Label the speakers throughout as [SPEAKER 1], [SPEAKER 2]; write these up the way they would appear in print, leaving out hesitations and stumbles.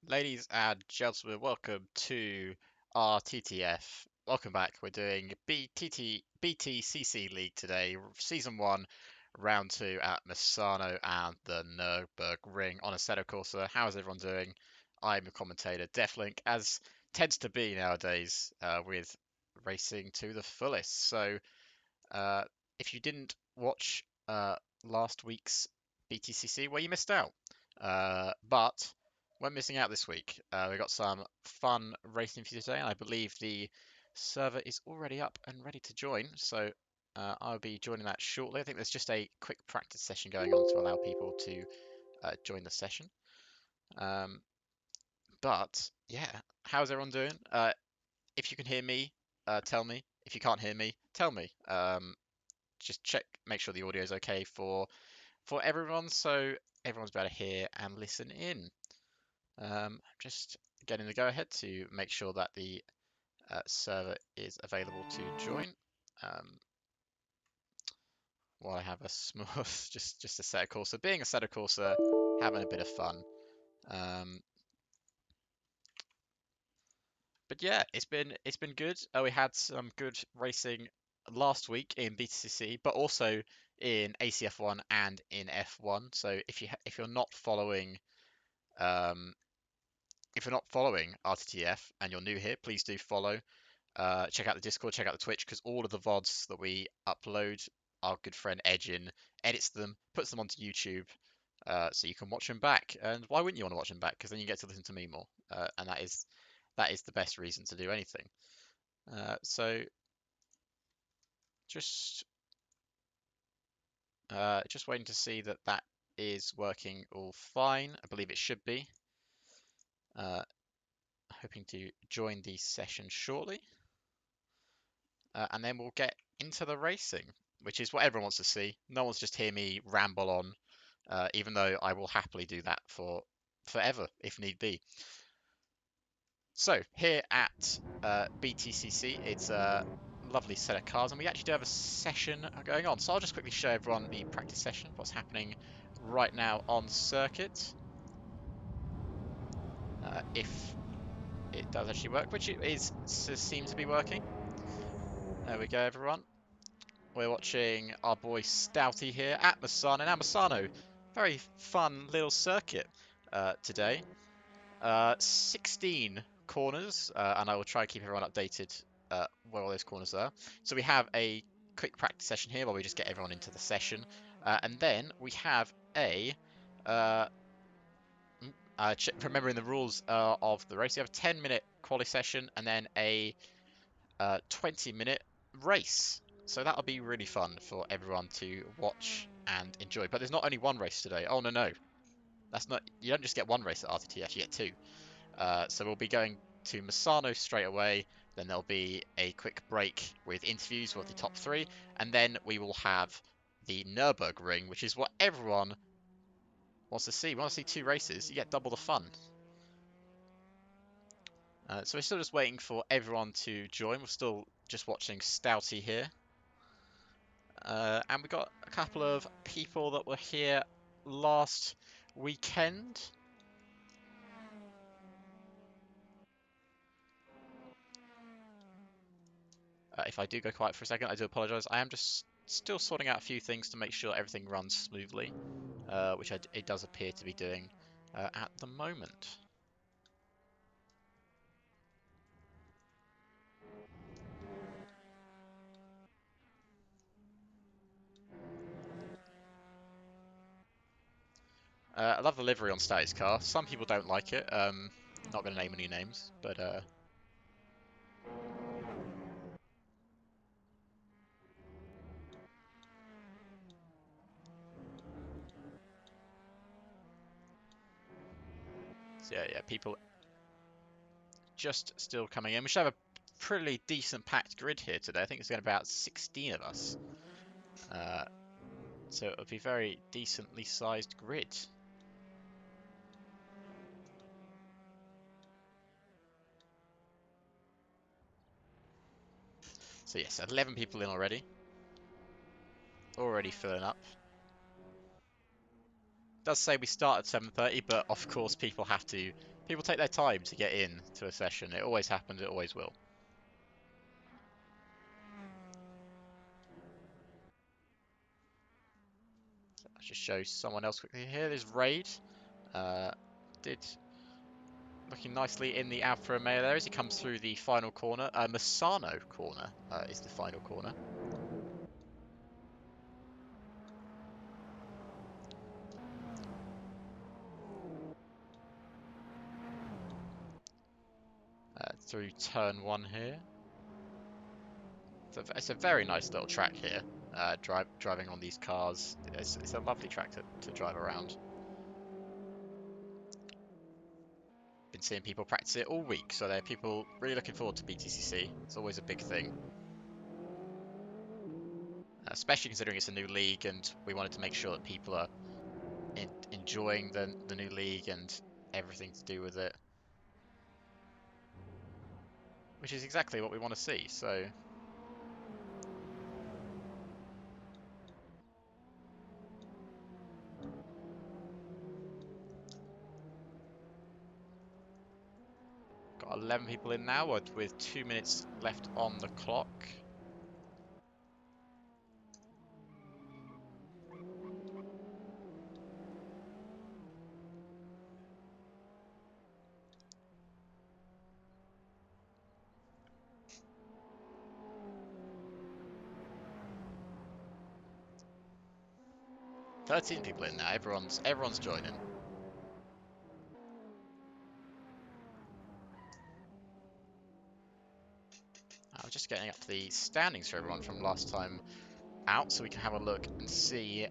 [SPEAKER 1] Ladies and gentlemen, welcome to RTTF. Welcome back. We're doing BTCC League today, Season 1, Round 2 at Misano and the Nurburgring on Assetto Corsa. How is everyone doing? I'm your commentator, Deflink, as tends to be nowadays with racing to the fullest. Uh, if you didn't watch last week's BTCC, well, you missed out. But we're missing out this week. We've got some fun racing for you today, and I believe the server is already up and ready to join. So I'll be joining that shortly. I think there's just a quick practice session going on to allow people to join the session. Um, but yeah, how's everyone doing? If you can hear me, tell me. If you can't hear me, tell me. Just check, make sure the audio is okay for everyone, so everyone's able to hear and listen in. Just getting the go ahead to make sure that the server is available to join. Um, while I have a smooth, just a set of Corsa, being a set of Corsa, having a bit of fun. Um, but yeah, it's been good. We had some good racing last week in BTCC, but also in ACF1 and in F1. So if you're not following um, if you're not following RTTF and you're new here, please do follow. Check out the Discord, check out the Twitch, because all of the VODs that we upload, our good friend Edgin edits them, puts them onto YouTube, so you can watch them back. And why wouldn't you want to watch them back? Because then you get to listen to me more, and that is the best reason to do anything. So just just waiting to see that that is working all fine. I believe it should be. Hoping to join the session shortly. And then we'll get into the racing, which is what everyone wants to see. No one's just hear me ramble on, even though I will happily do that for forever if need be. So here at BTCC, it's a lovely set of cars, and we actually do have a session going on. So I'll just quickly show everyone the practice session, what's happening right now on circuit. If it does actually work, which it seems to be working. There we go, everyone. We're watching our boy Stouty here at Misano. Now, Misano, very fun little circuit today. 16 corners, and I will try and keep everyone updated where all those corners are. So we have a quick practice session here where we just get everyone into the session. And then we have uh, remembering the rules of the race, we have a 10-minute quali session and then a 20-minute race. So that'll be really fun for everyone to watch and enjoy. But there's not only one race today. Oh, no, no. That's not. You don't just get one race at RTTF, you get two. So we'll be going to Misano straight away. Then there'll be a quick break with interviews with the top three. And then we will have the Nurburgring, which is what everyone wants to see. We want to see two races. You get double the fun. So we're still just waiting for everyone to join. We're still just watching Stouty here. And we got a couple of people that were here last weekend. If I do go quiet for a second, I do apologise. I am just still sorting out a few things to make sure everything runs smoothly, which it does appear to be doing at the moment. I love the livery on Status car. Some people don't like it. Not going to name any names, but so yeah, people just still coming in. We should have a pretty decent packed grid here today. I think it's going to be about 16 of us. So it'll be a very decently sized grid. So yes, 11 people in already. Already filling up. It does say we start at 7:30, but of course people have to People take their time to get in to a session. It always happens. It always will. So I'll just show someone else quickly here. There's Raid. Did looking nicely in the Alfa Romeo there as he comes through the final corner. Misano corner is the final corner. Through turn 1 here. It's a very nice little track here. Driving on these cars. It's a lovely track to drive around. Been seeing people practice it all week, so there are people really looking forward to BTCC. It's always a big thing. Especially considering it's a new league and we wanted to make sure that people are enjoying the new league and everything to do with it. Which is exactly what we want to see, so... Got 11 people in now with 2 minutes left on the clock. Thirteen people in now. Everyone's joining. I'm just getting up the standings for everyone from last time out, so we can have a look and see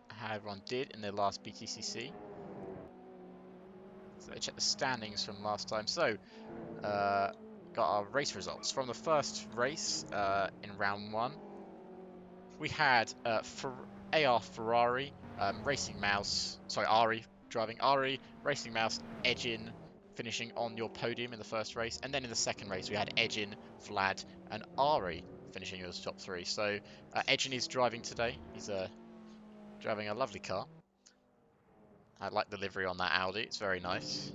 [SPEAKER 1] how everyone did in their last BTCC. So check the standings from last time. So got our race results from the first race in round 1. We had AR Ferrari, Racing Mouse, sorry, Ari driving, Ari, Racing Mouse, Edgin finishing on your podium in the first race. And then in the second race, we had Edgin, Vlad, and Ari finishing as top 3. So Edgin is driving today. He's driving a lovely car. I like the livery on that Audi. It's very nice.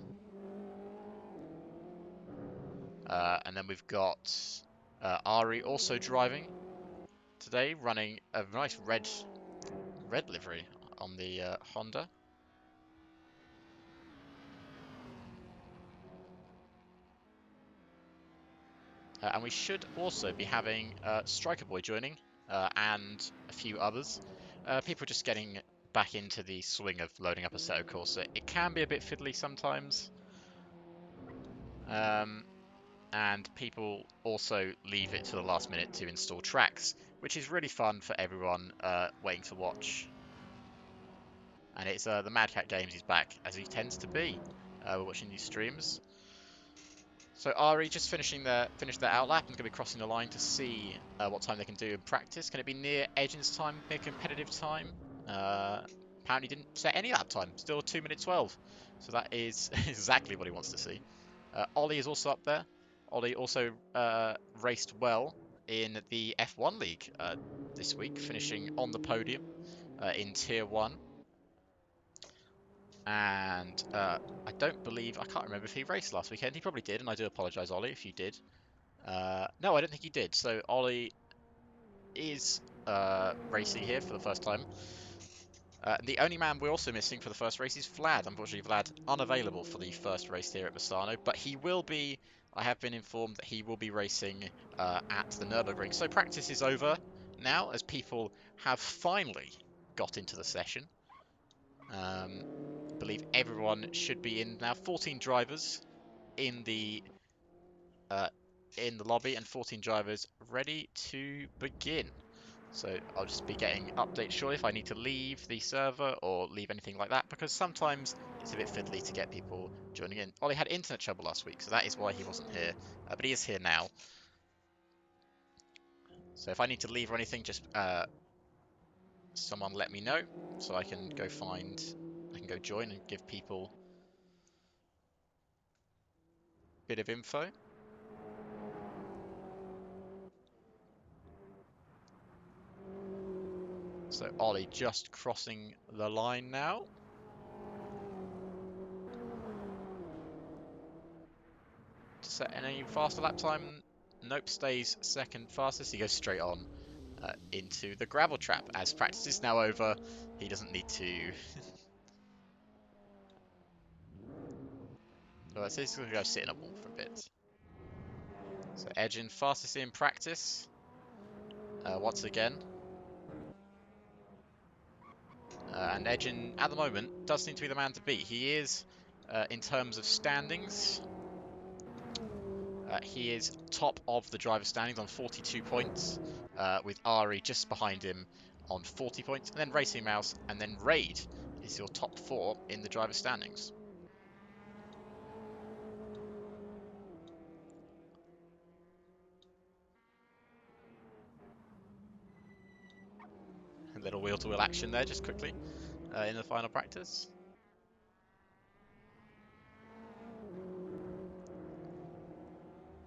[SPEAKER 1] And then we've got Ari also driving today, running a nice red livery on the Honda. And we should also be having Striker Boy joining and a few others. People just getting back into the swing of loading up a Assetto Corsa. It can be a bit fiddly sometimes. And people also leave it to the last minute to install tracks, which is really fun for everyone waiting to watch. And it's the Mad Cat Games is back, as he tends to be. We're watching these streams. So Ari just finished their outlap and going to be crossing the line to see what time they can do in practice. Can it be near Edgin's time, near competitive time? Apparently didn't set any lap time, still 2 minute 12. So that is exactly what he wants to see. Ollie is also up there. Ollie also raced well in the F1 League this week, finishing on the podium in Tier 1. And I can't remember if he raced last weekend. He probably did, and I do apologise, Ollie, if you did. No, I don't think he did. So Ollie is racing here for the first time. The only man we're also missing for the first race is Vlad. Unfortunately, Vlad unavailable for the first race here at Misano, but he will be. I have been informed that he will be racing at the Nurburgring. So practice is over now, as people have finally got into the session. I believe everyone should be in now. 14 drivers in the lobby and 14 drivers ready to begin. So I'll just be getting updates shortly if I need to leave the server or leave anything like that, because sometimes it's a bit fiddly to get people joining in. Ollie had internet trouble last week, so that is why he wasn't here, but he is here now. So if I need to leave or anything, just someone let me know so I can go join and give people a bit of info. So Ollie just crossing the line now. set any faster lap time. Nope, stays second fastest. He goes straight on into the gravel trap. As practice is now over, he doesn't need to. Well, so he's going to go sit in a wall for a bit. So edging fastest in practice. Once again. And Edgin, at the moment, does seem to be the man to beat. He is, in terms of standings, he is top of the driver standings on 42 points, with Ari just behind him on 40 points, and then Racing Mouse, and then Raid is your top 4 in the driver standings. A little wheel-to-wheel action there, just quickly, in the final practice.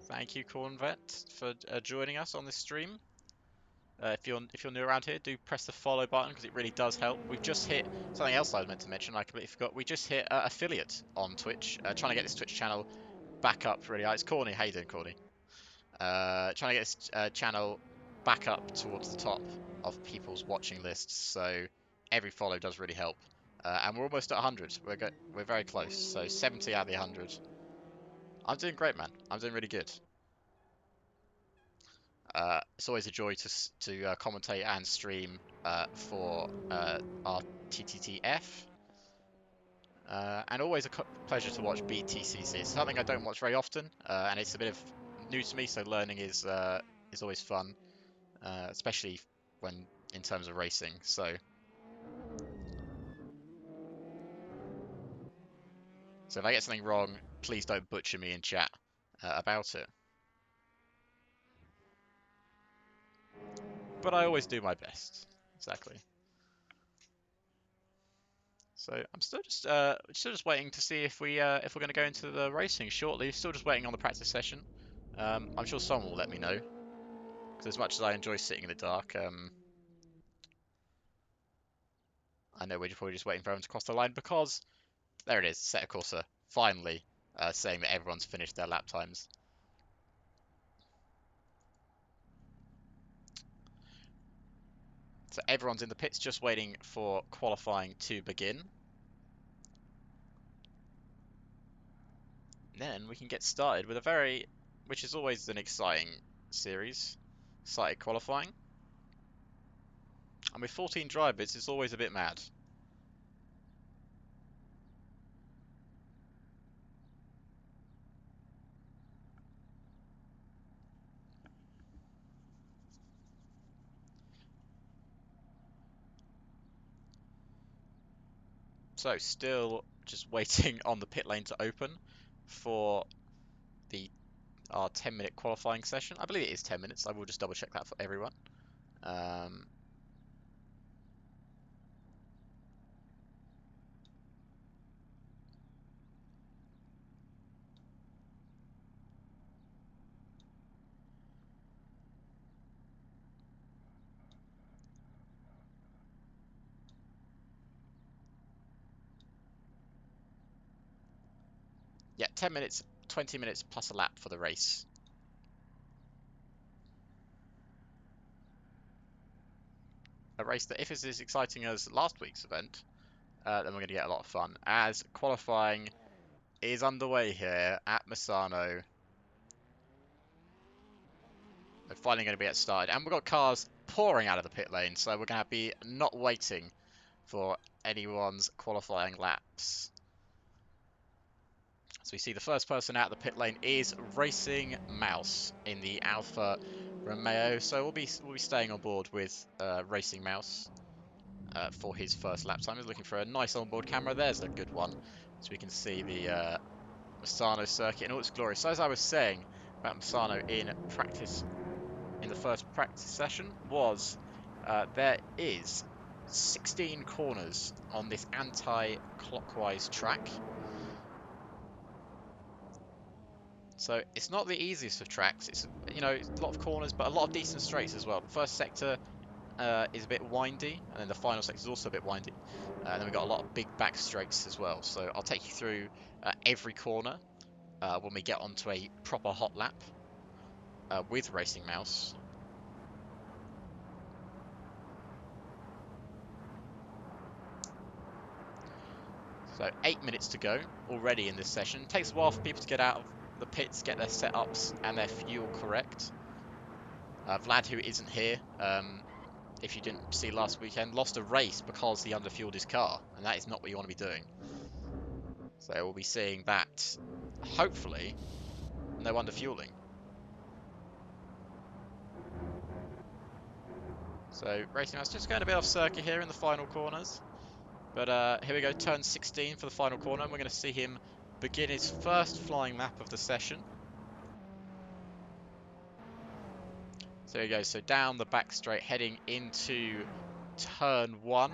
[SPEAKER 1] Thank you, Cornvet, for joining us on this stream. If you're new around here, do press the follow button because it really does help. We've just hit something else I was meant to mention. I completely forgot. We just hit affiliate on Twitch. Trying to get this Twitch channel back up really high. It's Corny. How you doing, Corny? Trying to get this channel back up towards the top of people's watching lists. So every follow does really help. And we're almost at 100. We're very close. So 70 out of the 100. I'm doing great, man. I'm doing really good. It's always a joy to commentate and stream for RTTF, and always a pleasure to watch BTCC. It's something I don't watch very often, and it's a bit of new to me, so learning is always fun, especially when in terms of racing. So if I get something wrong, please don't butcher me in chat about it. But I always do my best. Exactly. So I'm still just waiting to see if we're going to go into the racing shortly. Still just waiting on the practice session. I'm sure someone will let me know. Because as much as I enjoy sitting in the dark, I know we're probably just waiting for everyone to cross the line because there it is, Seta Corsa finally saying that everyone's finished their lap times. So everyone's in the pits just waiting for qualifying to begin. Then we can get started with which is always an exciting series, exciting qualifying. And with 14 drivers, it's always a bit mad. So still just waiting on the pit lane to open for our 10-minute qualifying session. I believe it is 10 minutes. I will just double check that for everyone. Yeah, 10 minutes, 20 minutes plus a lap for the race. A race that, if it's as exciting as last week's event, then we're going to get a lot of fun. As qualifying is underway here at Misano. We're finally going to be at started. And we've got cars pouring out of the pit lane, so we're going to be not waiting for anyone's qualifying laps. So we see the first person out of the pit lane is Racing Mouse in the Alfa Romeo. So we'll be staying on board with Racing Mouse for his first lap time. He's looking for a nice onboard camera. There's a good one, so we can see the Misano circuit in all its glory. So as I was saying about Misano in practice, in the first practice session, was there is 16 corners on this anti-clockwise track. So it's not the easiest of tracks. It's a lot of corners, but a lot of decent straights as well. The first sector is a bit windy, and then the final sector is also a bit windy. And then we've got a lot of big back straights as well. So I'll take you through every corner when we get onto a proper hot lap with Racing Mouse. So 8 minutes to go already in this session. Takes a while for people to get out of the pits, get their setups and their fuel correct. Vlad, who isn't here, if you didn't see last weekend, lost a race because he underfueled his car, and that is not what you want to be doing. So we'll be seeing that, hopefully, no underfueling. So Racing Mouse just going a bit off circuit here in the final corners. But here we go, turn 16 for the final corner, and we're going to see him begin his first flying lap of the session. So here he goes, so down the back straight, heading into turn 1,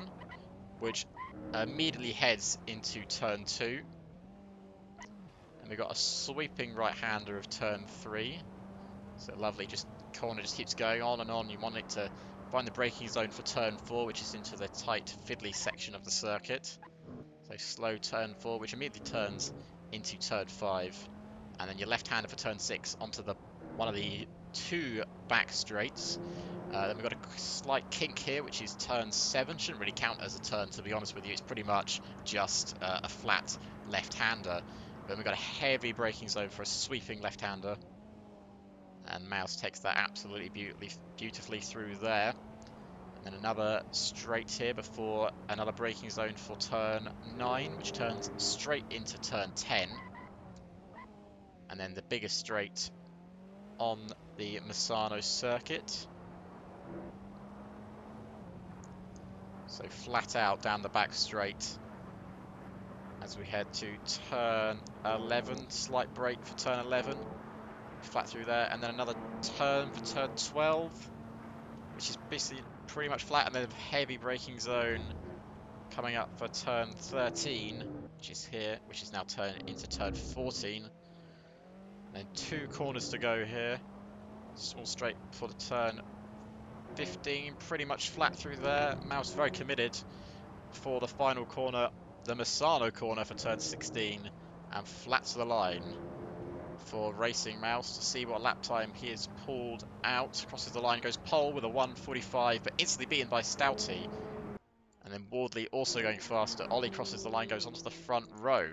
[SPEAKER 1] which immediately heads into turn 2. And we've got a sweeping right-hander of turn 3. So lovely, just corner just keeps going on and on. You want it to find the braking zone for turn 4, which is into the tight, fiddly section of the circuit. So slow turn 4, which immediately turns into turn 5. And then your left-hander for turn 6 onto the one of the 2 back straights. Then we've got a slight kink here, which is turn 7. Shouldn't really count as a turn, to be honest with you. It's pretty much just a flat left-hander. Then we've got a heavy braking zone for a sweeping left-hander. And Mouse takes that absolutely beautifully through there. And then another straight here before another braking zone for turn 9, which turns straight into turn 10. And then the biggest straight on the Misano circuit. So flat out down the back straight as we head to turn 11. Slight brake for turn 11. Flat through there. And then another turn for turn 12, which is basically pretty much flat. And then a heavy braking zone coming up for turn 13, which is here, which is now turned into turn 14. And then 2 corners to go here. Small straight for the turn 15, pretty much flat through there. Mouse very committed for the final corner, the Misano corner for turn 16, and flat to the line for Racing Mouse to see what lap time he has pulled out. Crosses the line, goes pole with a 1:45, but instantly beaten by Stouty. And then Wardley also going faster. Ollie crosses the line, goes onto the front row.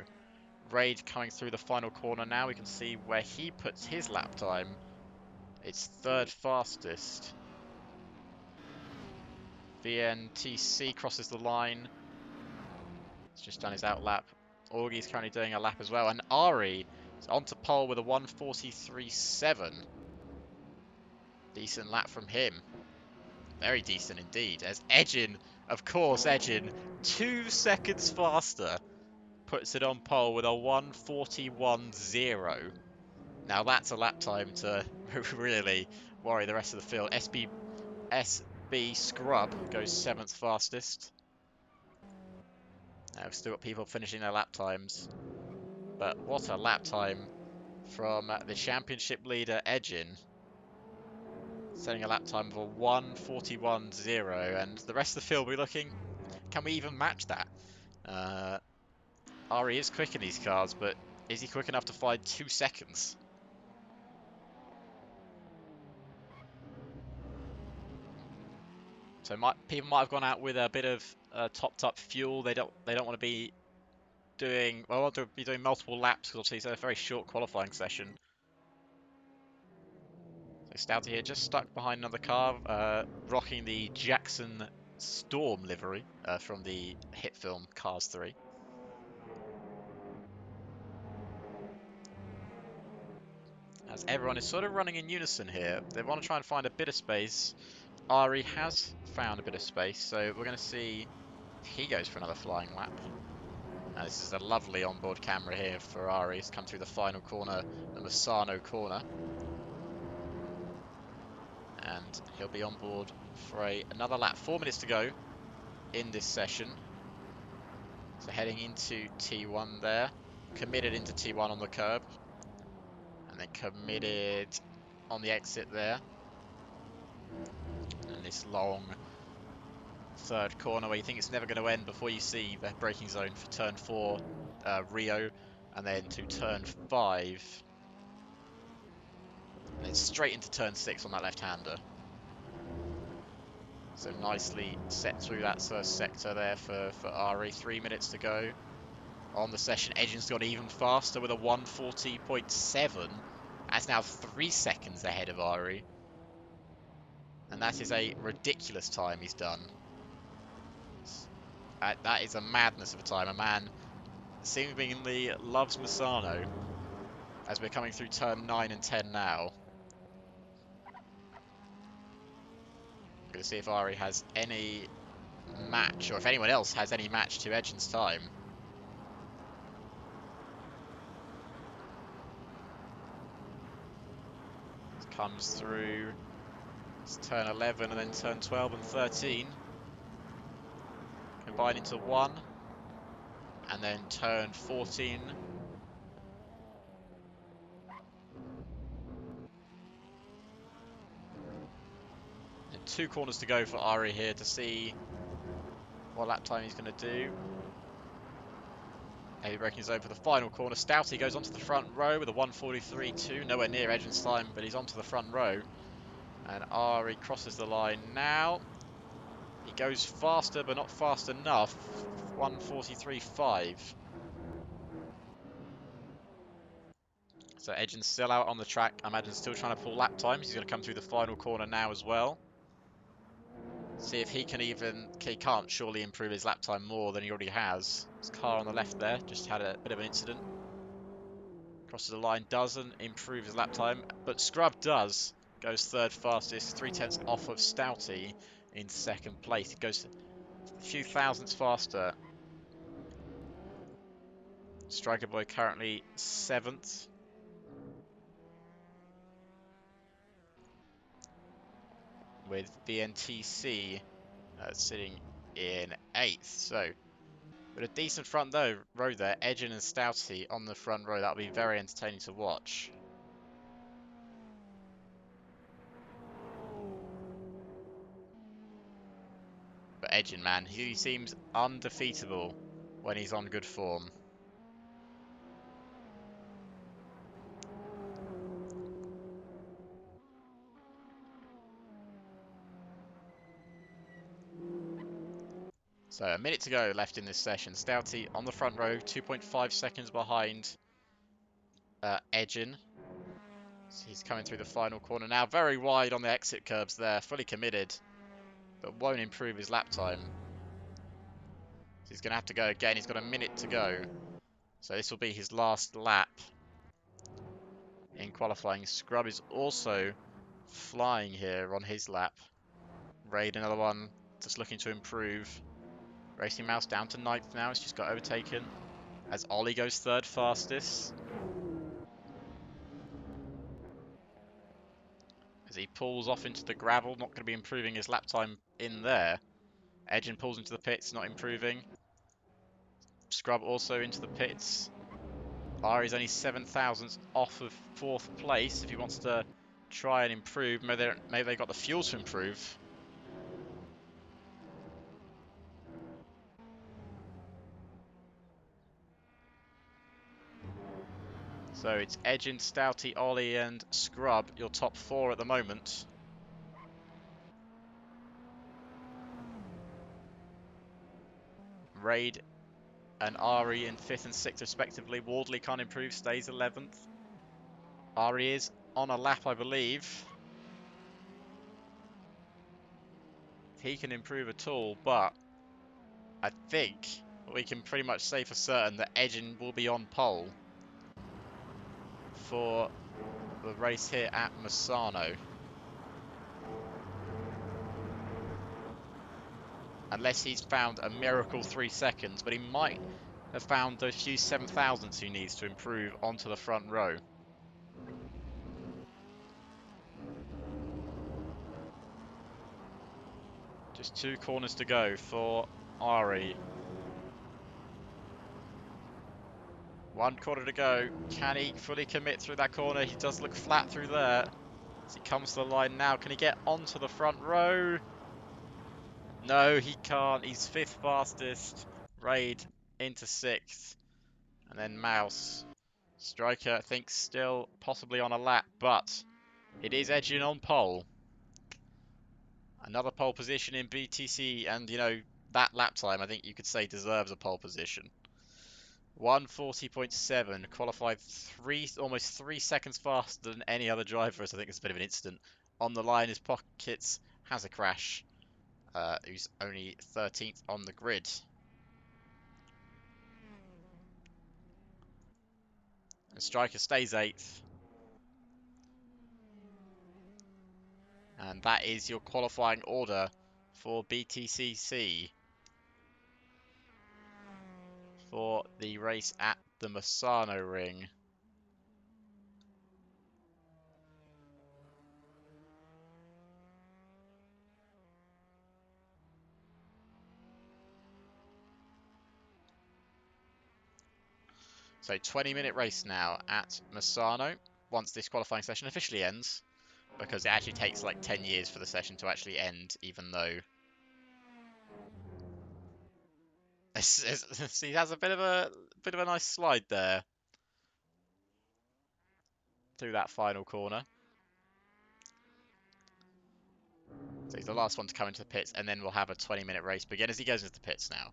[SPEAKER 1] Raid coming through the final corner now. We can see where he puts his lap time. It's 3rd fastest. VNTC crosses the line. He's just done his out lap. Augie's currently doing a lap as well. And Ari is onto pole with a 1:43.7. Decent lap from him. Very decent indeed. As Edgin, of course, Edgin, 2 seconds faster, puts it on pole with a 1:41.0. Now that's a lap time to really worry the rest of the field. SB Scrub goes 7th fastest. Now we've still got people finishing their lap times. But what a lap time from the championship leader Edgin. Setting a lap time of a 1:41.0. And the rest of the field will be looking, can we even match that? Ari is quick in these cars, but is he quick enough to find 2 seconds? So people might have gone out with a bit of topped up fuel. They don't want to be doing multiple laps because obviously it's a very short qualifying session. So Stouty here just stuck behind another car, rocking the Jackson Storm livery from the hit film Cars 3. As everyone is sort of running in unison here, they want to try and find a bit of space. Ari has found a bit of space, so we're going to see if he goes for another flying lap. Now, this is a lovely onboard camera here for Ari. He's come through the final corner, the Misano corner. And he'll be on board for another lap. 4 minutes to go in this session. So heading into T1 there. Committed into T1 on the curb. And then committed on the exit there. And this long 3rd corner where you think it's never going to end before you see the braking zone for turn 4, Rio. and then to turn 5, and then straight into turn 6 on that left-hander. So nicely set through that first sector there for Ari. 3 minutes to go on the session. Edgin's got even faster with a 140.7. That's now 3 seconds ahead of Ari. And that is a ridiculous time he's done. That is a madness of a time. A man seemingly loves Misano as we're coming through turn 9 and 10 now. I'm going to see if Ari has any match, or if anyone else has any match to Edgin's time. It comes through. It's turn 11 and then turn 12 and 13. Combine into one. And then turn 14. And 2 corners to go for Ari here to see what lap time he's going to do. Heavy braking zone for the final corner. Stouty goes onto the front row with a 143.2. Nowhere near Edgin's time, but he's onto the front row. And Ari crosses the line now. He goes faster, but not fast enough. 143.5. So Edgin's still out on the track. I imagine still trying to pull lap times. He's going to come through the final corner now as well. See if he can he can't surely improve his lap time more than he already has. His car on the left there just had a bit of an incident. Crosses the line, doesn't improve his lap time, but Scrub does. Goes third fastest, 3/10 off of Stouty in second place. It goes a few thousandths faster. Striker Boy currently 7th. With BTCC sitting in 8th. So, with a decent front row there, Edgin and Stouty on the front row. That'll be very entertaining to watch. But Edgin, man, he seems undefeatable when he's on good form. So a minute to go left in this session. Stouty on the front row, 2.5 seconds behind Edgin. So he's coming through the final corner now. Very wide on the exit curbs there, fully committed, but won't improve his lap time. So he's going to have to go again. He's got a minute to go. So this will be his last lap in qualifying. Scrub is also flying here on his lap. Raid, another one, just looking to improve. Racing Mouse down to 9th now. He's just got overtaken. As Ollie goes third fastest. As he pulls off into the gravel, not going to be improving his lap time in there. Edgin pulls into the pits, not improving. Scrub also into the pits. Ari's only 7 thousandths off of 4th place. If he wants to try and improve, maybe they got the fuel to improve. So it's Edgin, Stouty, Ollie and Scrub, your top 4 at the moment. Raid and Ari in 5th and 6th respectively. Wardley can't improve, stays 11th. Ari is on a lap, I believe. He can improve at all, but I think we can pretty much say for certain that Edgin will be on pole for the race here at Misano. Unless he's found a miracle 3 seconds, but he might have found those few 7 thousandths he needs to improve onto the front row. Just 2 corners to go for Ari. 1 corner to go. Can he fully commit through that corner? He does look flat through there. As he comes to the line now, can he get onto the front row? No, he can't. He's 5th fastest. Raid into 6th. And then Mouse. Striker, I think, still possibly on a lap, but it is edging on pole. Another pole position in BTC, and, you know, that lap time, I think you could say, deserves a pole position. 140.7, qualified almost 3 seconds faster than any other driver, so I think it's a bit of an incident. On the line, his pockets has a crash. Who's only 13th on the grid. And Striker stays 8th. And that is your qualifying order for BTCC for the race at the Misano Ring. So 20-minute race now at Misano once this qualifying session officially ends, because it actually takes like 10 years for the session to actually end, even though see, he has a bit of a nice slide there through that final corner. So he's the last one to come into the pits, and then we'll have a 20-minute race begin as he goes into the pits now.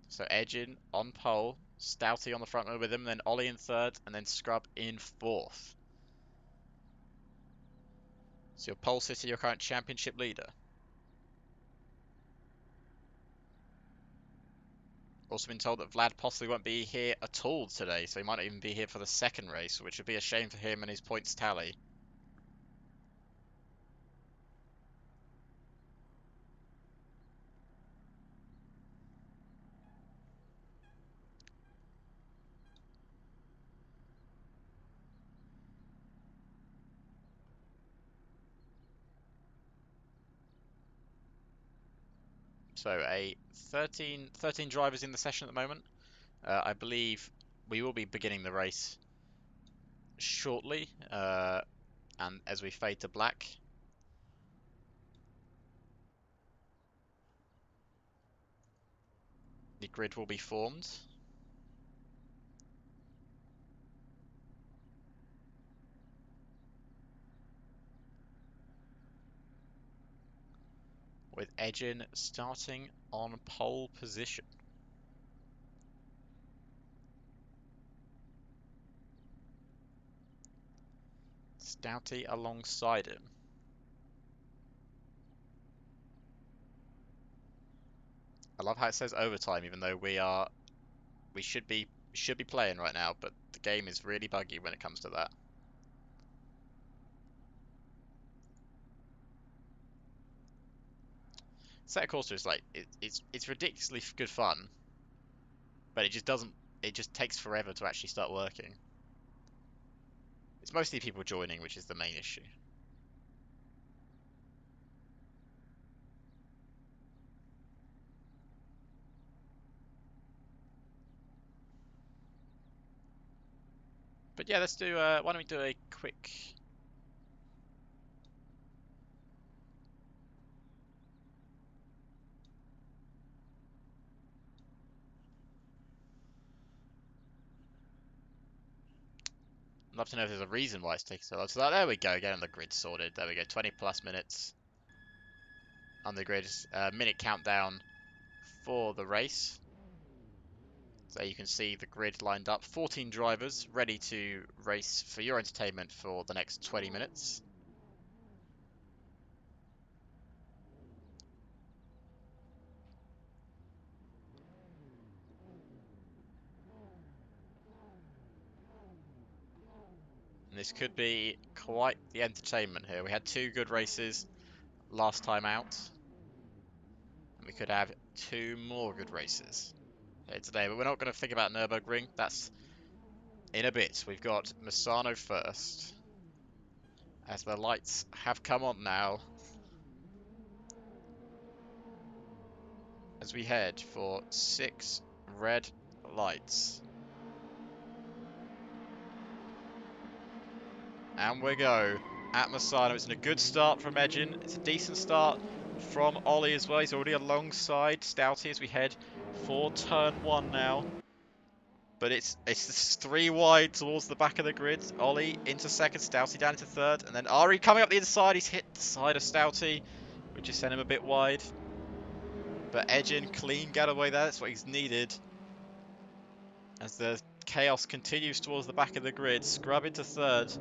[SPEAKER 1] So Edgin on pole, Stouty on the front row with him, then Ollie in third, and then Scrub in fourth. So your pole sitter, your current championship leader. Also been told that Vlad possibly won't be here at all today, so he might not even be here for the second race, which would be a shame for him and his points tally. So a 13 drivers in the session at the moment. I believe we will be beginning the race shortly, and as we fade to black. The grid will be formed. With Edgin starting on pole position. Stouty alongside him. I love how it says overtime, even though we should be playing right now, but the game is really buggy when it comes to that. Set course is like it's ridiculously good fun, but it just takes forever to actually start working. It's mostly people joining, which is the main issue. But yeah, let's do why don't we do a quick I'd love to know if there's a reason why it's taking so long. So there we go, getting the grid sorted. There we go, 20 plus minutes on the grid. Minute countdown for the race. So you can see the grid lined up. 14 drivers ready to race for your entertainment for the next 20 minutes. And this could be quite the entertainment here. We had 2 good races last time out. And we could have 2 more good races here today. But we're not going to think about Nurburgring. That's in a bit. We've got Misano first. As the lights have come on now. As we head for 6 red lights. And we go at Misano. It's a good start from Edgin. It's a decent start from Ollie as well. He's already alongside Stouty as we head for turn 1 now. But it's just 3 wide towards the back of the grid. Ollie into second, Stouty down into third, and then Ari coming up the inside. He's hit the side of Stouty, which has sent him a bit wide. But edging, clean getaway there. That's what he's needed. As the chaos continues towards the back of the grid, Scrub into third.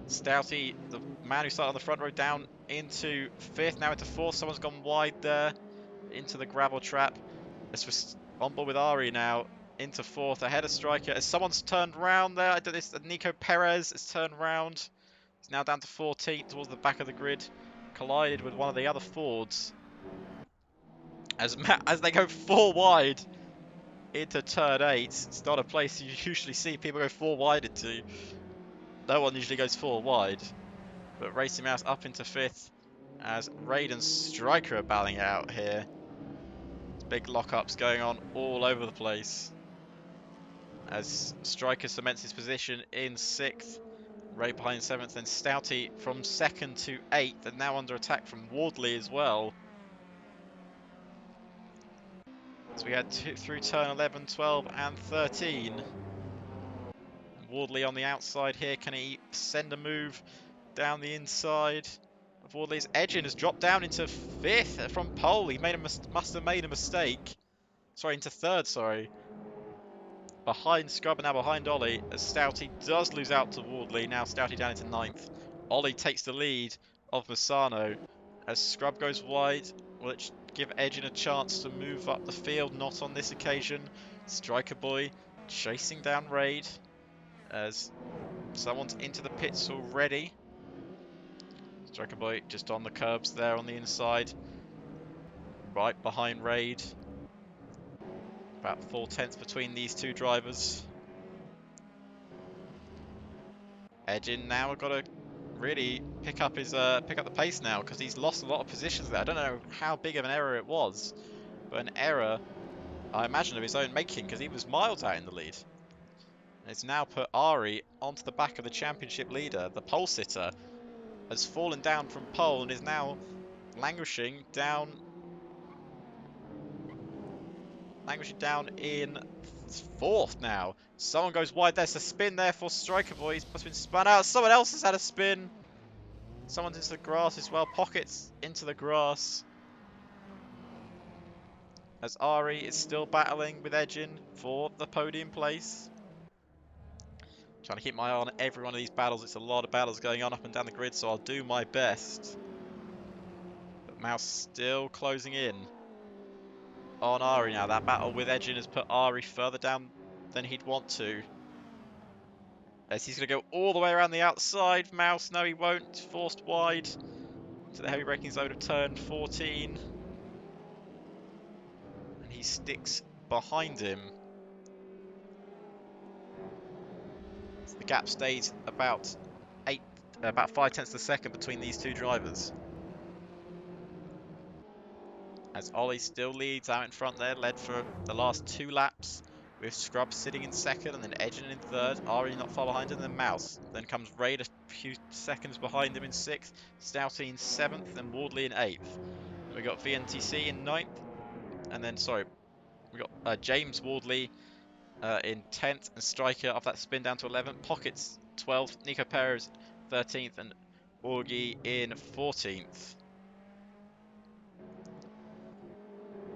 [SPEAKER 1] Stouty, the man who started on the front row, down into fifth, now into fourth. Someone's gone wide there into the gravel trap. As we're on board with Ari now, into fourth, ahead of Striker. As someone's turned round there, I did this. Nico Perez has turned round. He's now down to 14th towards the back of the grid. Collided with one of the other Fords. As they go 4 wide into turn 8. It's not a place you usually see people go 4 wide into. No one usually goes 4 wide. But Racing Mouse up into 5th as Raid and Striker are battling out here. Big lockups going on all over the place. As Striker cements his position in 6th. Raid behind 7th, then Stouty from 2nd to 8th, and now under attack from Wardley as well. So we had through turn 11, 12 and 13. Wardley on the outside here. Can he send a move down the inside of Wardley's? Edgin has dropped down into 5th from pole. He must have made a mistake. Sorry, into 3rd, sorry. Behind Scrub and now behind Ollie, as Stouty does lose out to Wardley. Now Stouty down into 9th. Ollie takes the lead of Misano as Scrub goes wide. Will it give Edgin a chance to move up the field? Not on this occasion. Striker Boy chasing down Raid as someone's into the pits already. Striker Boy just on the curbs there on the inside. Right behind Raid. About 4/10 between these two drivers. Edgin now got to really pick up the pace now because he's lost a lot of positions there. I don't know how big of an error it was, but an error I imagine of his own making because he was miles out in the lead. And it's now put Ari onto the back of the championship leader. The pole sitter has fallen down from pole and is now languishing down in 4th now. Someone goes wide. There's a spin there for Striker Boy. He's must have been spun out. Someone else has had a spin. Someone's into the grass as well. Pockets into the grass. As Ari is still battling with Edgin for the podium place. Trying to keep my eye on every one of these battles. It's a lot of battles going on up and down the grid, so I'll do my best. But Mouse still closing in on Ari now. That battle with Edgin has put Ari further down than he'd want to. As he's going to go all the way around the outside. Mouse, no he won't. Forced wide to the heavy braking zone of turn 14. And he sticks behind him. So the gap stays about 5/10 of a second between these two drivers. As Ollie still leads out in front there, led for the last 2 laps, with Scrub sitting in 2nd and then Edgin in 3rd, Ari not far behind him, and then Mouse. Then comes Raid a few seconds behind him in 6th, Stouty in 7th, and Wardley in 8th. We got VNTC in 9th, and then, sorry, we got James Wardley in 10th, and Striker off that spin down to 11th, Pockets 12th, Nico Perez 13th, and Augie in 14th.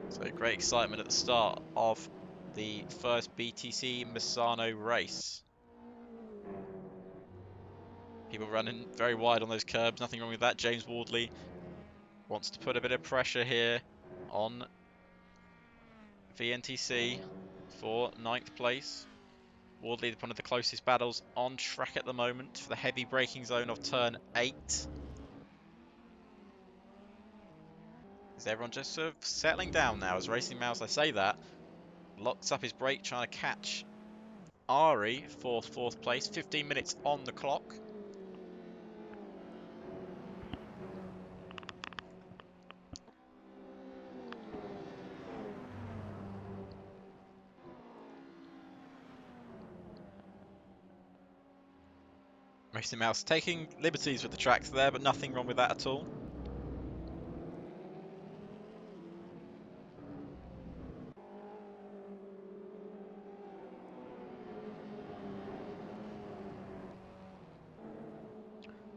[SPEAKER 1] So great excitement at the start of the first BTC Misano race. People running very wide on those curbs, nothing wrong with that. James Wardley wants to put a bit of pressure here on VNTC for 9th place. Wardley, one of the closest battles on track at the moment for the heavy braking zone of turn 8. Is everyone just sort of settling down now as Racing Mouse, I say that, locks up his brake trying to catch Ari for 4th place, 15 minutes on the clock. Racing Mouse taking liberties with the tracks there, but nothing wrong with that at all.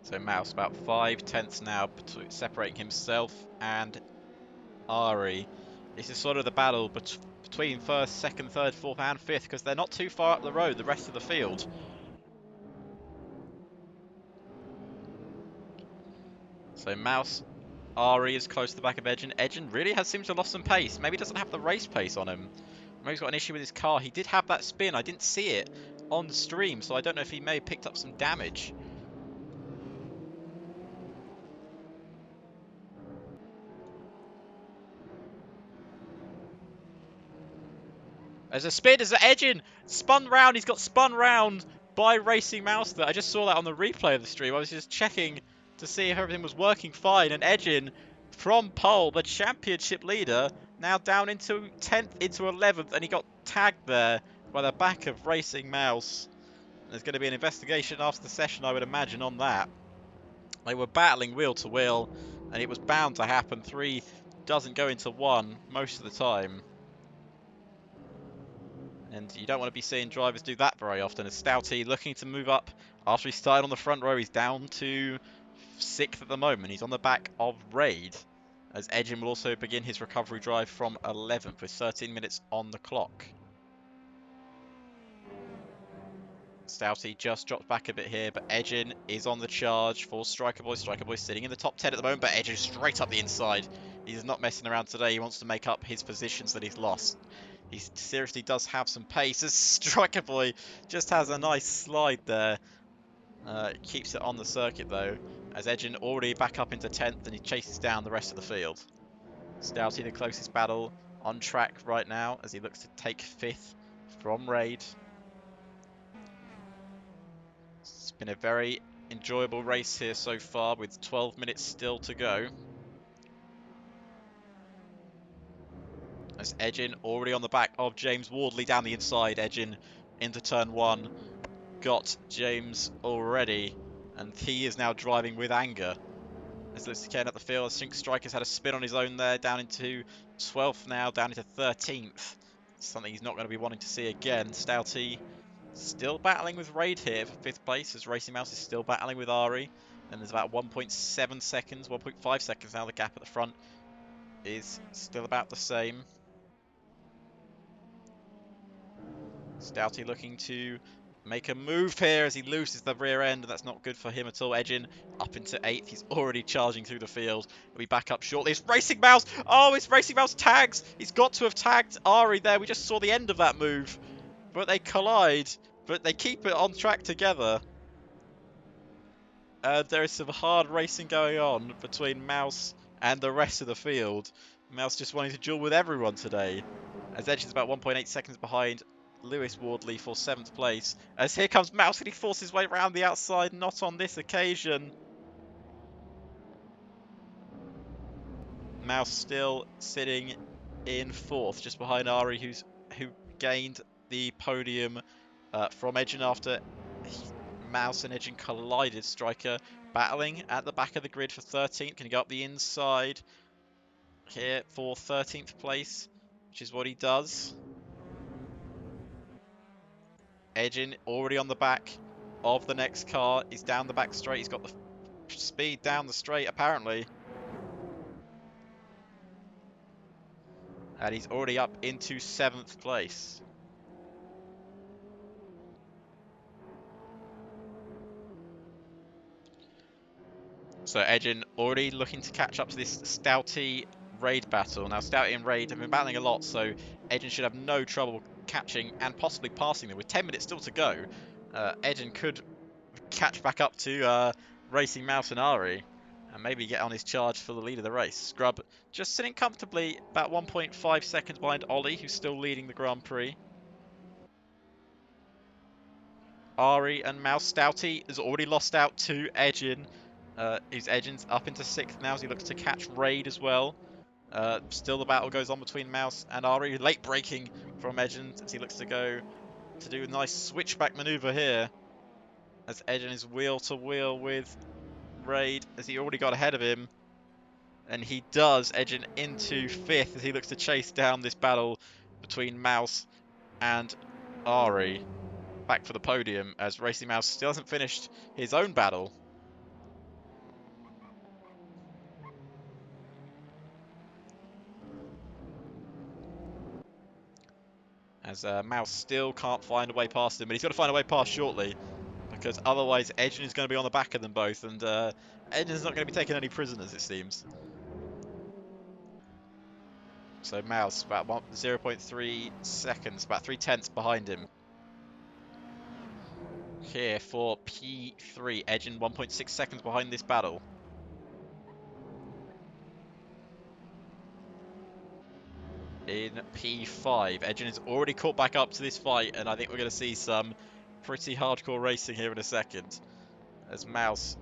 [SPEAKER 1] So Mouse about 5/10 now separating himself and Ari. This is sort of the battle between first, second, third, fourth, and fifth, because they're not too far up the road, the rest of the field. So Mouse, Ari is close to the back of Edgen. Edgen really seems to have lost some pace. Maybe doesn't have the race pace on him. Maybe he's got an issue with his car. He did have that spin. I didn't see it on stream, so I don't know if he may have picked up some damage. There's a spin, there's an Edgen! Spun round, he's got spun round by Racing Mouse there. I just saw that on the replay of the stream. I was just checking to see if everything was working fine, and Edgen from pole, the championship leader, now down into 10th, into 11th, and he got tagged there by the back of Racing Mouse. There's going to be an investigation after the session, I would imagine, on that. They were battling wheel to wheel, and it was bound to happen. 3 doesn't go into 1 most of the time. And you don't want to be seeing drivers do that very often. As Stouty looking to move up after he started on the front row, he's down to 6th at the moment. He's on the back of Raid, as Edgen will also begin his recovery drive from 11th with 13 minutes on the clock. Stouty just drops back a bit here, but Edgen is on the charge for Striker Boy. Striker Boy sitting in the top 10 at the moment, but Edgen straight up the inside. He's not messing around today. He wants to make up his positions that he's lost. He seriously does have some pace. As Striker Boy just has a nice slide there. Keeps it on the circuit though, as Edgen already back up into 10th and he chases down the rest of the field. Stouty the closest battle on track right now as he looks to take 5th from Raid. It's been a very enjoyable race here so far with 12 minutes still to go. As Edgen already on the back of James Wardley down the inside. Edgen into turn 1. Got James already, and he is now driving with anger. As looks to carry up the field, I think Striker's had a spin on his own there, down into 12th now, down into 13th. Something he's not going to be wanting to see again. Stouty still battling with Raid here for 5th place, as Racing Mouse is still battling with Ari. And there's about 1.7 seconds, 1.5 seconds now. The gap at the front is still about the same. Stouty looking to make a move here as he loses the rear end, and that's not good for him at all. Edgen up into 8th. He's already charging through the field. He'll be back up shortly. It's Racing Mouse! Oh, it's Racing Mouse tags! He's got to have tagged Ari there. We just saw the end of that move. But they collide. But they keep it on track together. There is some hard racing going on between Mouse and the rest of the field. Mouse just wanting to duel with everyone today. As Edgen's about 1.8 seconds behind Lewis Wardley for 7th place. As here comes Mouse and he forces his way around the outside, not on this occasion. Mouse still sitting in 4th, just behind Ari, who gained the podium from Edgen after Mouse and Edgen collided. Striker battling at the back of the grid for 13th. Can he go up the inside here for 13th place, which is what he does. Edgen already on the back of the next car. He's down the back straight. He's got the speed down the straight, apparently. And he's already up into 7th place. So Edgen already looking to catch up to this Stouty Raid battle. Now Stouty and Raid have been battling a lot, so Edgen should have no trouble catching and possibly passing them. With 10 minutes still to go, Edgen could catch back up to Racing Mouse and Ari, and maybe get on his charge for the lead of the race. Scrub just sitting comfortably about 1.5 seconds behind Ollie, who's still leading the Grand Prix. Ari and Mouse. Stouty has already lost out to Edgen. His Edgen's up into 6th now as he looks to catch Raid as well. Still the battle goes on between Mouse and Ari. Late braking from Edgen as he looks to go to do a nice switchback maneuver here. As Edgen is wheel to wheel with Raid as he already got ahead of him. And he does. Edgen into 5th as he looks to chase down this battle between Mouse and Ari. Back for the podium as Racing Mouse still hasn't finished his own battle. As Mouse still can't find a way past him, but he's got to find a way past shortly, because otherwise Edgen is going to be on the back of them both, and Edgen's not going to be taking any prisoners, it seems. So Mouse, about 0.3 seconds, about 3/10 behind him. Here for P3, Edgen 1.6 seconds behind this battle. In P5, Edgen is already caught back up to this fight, and I think we're going to see some pretty hardcore racing here in a second. As Mouse,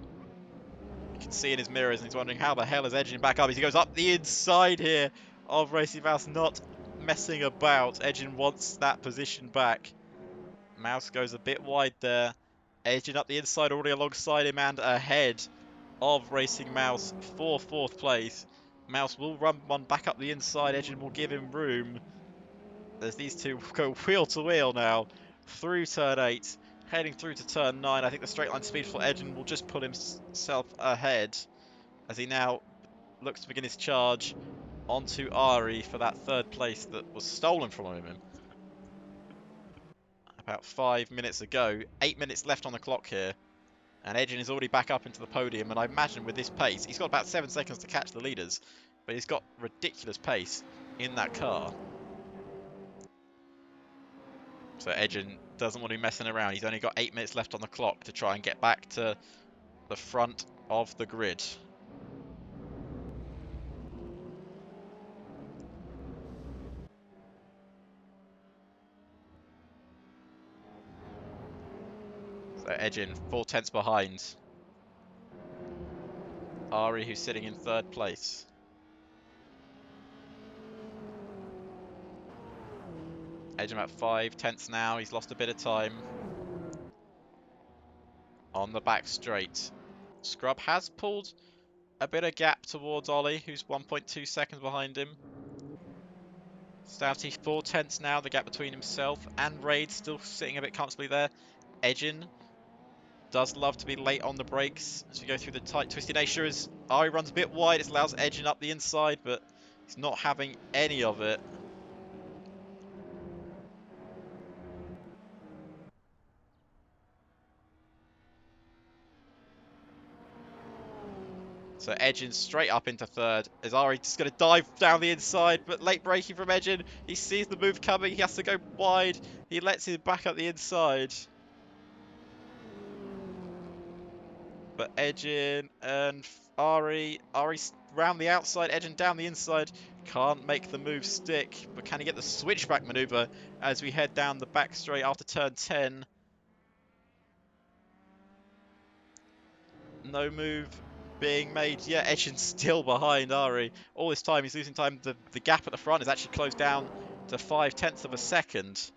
[SPEAKER 1] you can see in his mirrors, and he's wondering how the hell is Edgen back up as he goes up the inside here of Racing Mouse, not messing about. Edgen wants that position back. Mouse goes a bit wide there. Edgen up the inside, already alongside him and ahead of Racing Mouse for 4th place. Mouse will run one back up the inside. Edgen will give him room. As these two go wheel to wheel now through turn 8, heading through to turn 9. I think the straight line speed for Edgen will just put himself ahead as he now looks to begin his charge onto Ari for that 3rd place that was stolen from him about 5 minutes ago. 8 minutes left on the clock here, and Edgen is already back up into the podium, and I imagine with this pace, he's got about 7 seconds to catch the leaders, but he's got ridiculous pace in that car. So Edgen doesn't want to be messing around. He's only got 8 minutes left on the clock to try and get back to the front of the grid. So Edgen 4/10 behind Ari, who's sitting in 3rd place. Edgen about 5/10 now. He's lost a bit of time on the back straight. Scrub has pulled a bit of gap towards Ollie, who's 1.2 seconds behind him. Stouty 4/10 now, the gap between himself and Raid still sitting a bit comfortably there. Edgen does love to be late on the brakes as we go through the tight twisted nature. As Ari runs a bit wide, it allows Edgen up the inside, but he's not having any of it. So Edgen straight up into 3rd, as Ari just going to dive down the inside, but late braking from Edgen. He sees the move coming, he has to go wide, he lets him back up the inside. But Edgen and Ari round the outside, Edgen down the inside, can't make the move stick, but can he get the switchback maneuver as we head down the back straight after turn 10? No move being made yet. Edgen's still behind Ari. All this time he's losing time. The gap at the front is actually closed down to 5/10 of a second.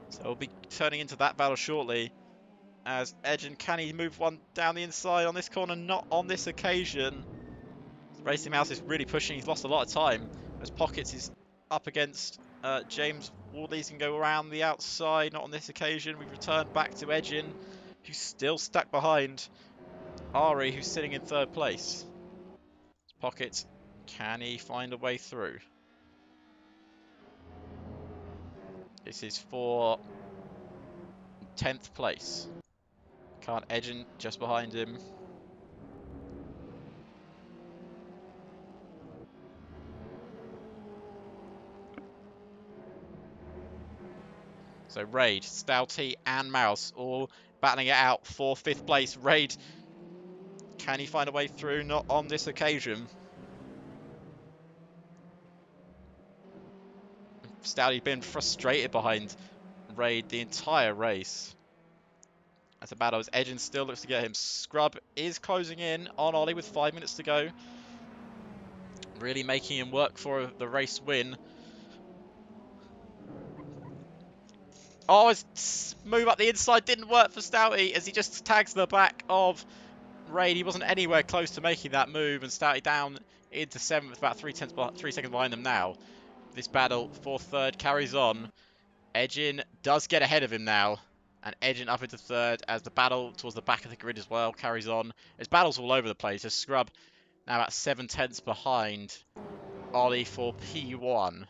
[SPEAKER 1] So we'll be turning into that battle shortly. As Edgen, can he move one down the inside on this corner? Not on this occasion. Racing Mouse is really pushing. He's lost a lot of time as Pockets is up against James Wardley's can go around the outside. Not on this occasion. We've returned back to Edgen, who's still stuck behind Ari, who's sitting in 3rd place. Pockets, can he find a way through? This is for 10th place. Can't Edgen just behind him. So Raid, Stouty and Mouse all battling it out for 5th place. Raid, can he find a way through? Not on this occasion. Stouty's been frustrated behind Raid the entire race. As a battle as Edgen still looks to get him. Scrub is closing in on Ollie with 5 minutes to go. Really making him work for the race win. Oh, his move up the inside didn't work for Stouty as he just tags the back of Raid. He wasn't anywhere close to making that move, and Stouty down into 7th, about 3 seconds behind them now. This battle for 3rd carries on. Edgen does get ahead of him now, and Edgen up into 3rd as the battle towards the back of the grid as well carries on. There's battles all over the place. There's Scrub now at 7/10 behind Ollie for P1.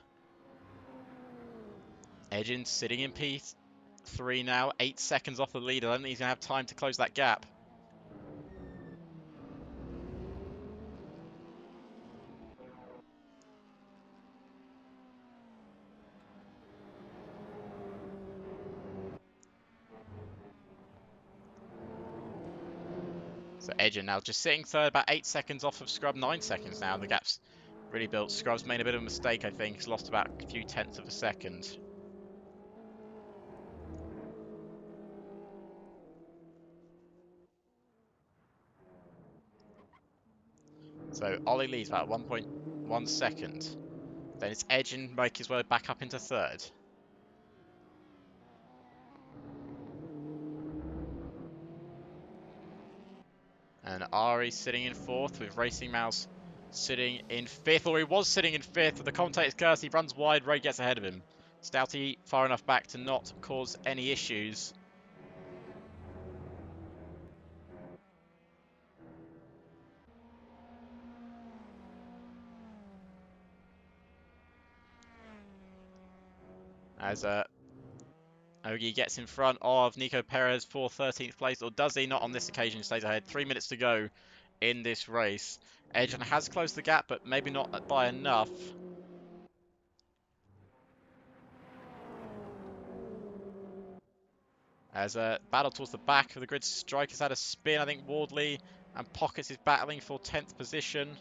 [SPEAKER 1] Edgin sitting in P3 now, 8 seconds off the lead. I don't think he's going to have time to close that gap. So Edgin now just sitting third, about 8 seconds off of Scrub, 9 seconds now. The gap's really built. Scrub's made a bit of a mistake, I think. He's lost about a few tenths of a second. So Ollie leads about 1.1 second. Then it's Edgin make his way back up into third. And Ari sitting in fourth with Racing Mouse sitting in fifth, or he was sitting in fifth with the commentator's curse. He runs wide, Ray gets ahead of him. Stouty far enough back to not cause any issues. As Ogie gets in front of Nico Perez for 13th place, or does he? Not on this occasion, stays ahead. 3 minutes to go in this race. Edgen has closed the gap, but maybe not by enough. As a battle towards the back of the grid, Strikers had a spin. I think Wardley and Pockets is battling for 10th position.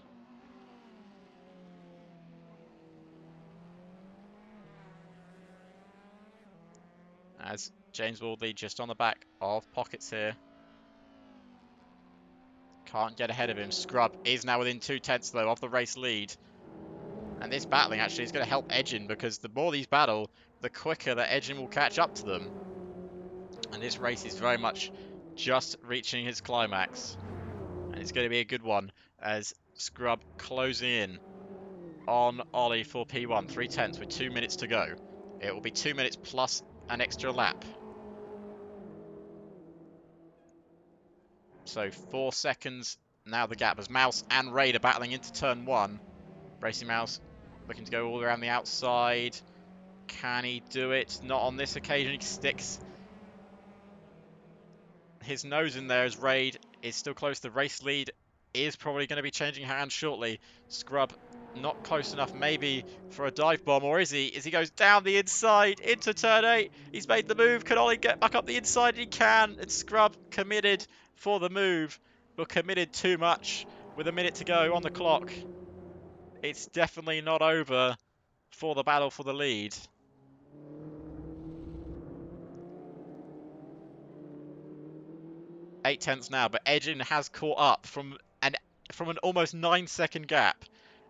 [SPEAKER 1] As James Wardley just on the back of Pockets here. Can't get ahead of him. Scrub is now within 2 tenths though of the race lead. And this battling actually is going to help Edgin, because the more these battle, the quicker that Edgin will catch up to them. And this race is very much just reaching his climax. And it's going to be a good one as Scrub closing in on Ollie for P1. 3 tenths with 2 minutes to go. It will be 2 minutes plus an extra lap. So 4 seconds now the gap as Mouse and Raid are battling into turn 1. Racing Mouse looking to go all around the outside. Can he do it? Not on this occasion. He sticks his nose in there as Raid is still close. The race lead is probably going to be changing hands shortly. Scrub not close enough maybe for a dive bomb, or is he? As he goes down the inside into turn 8. He's made the move. Can Ollie get back up the inside? He can. And Scrub committed for the move, but committed too much with a minute to go on the clock. It's definitely not over for the battle for the lead. 8 tenths now, but Edgin has caught up from an almost 9-second gap.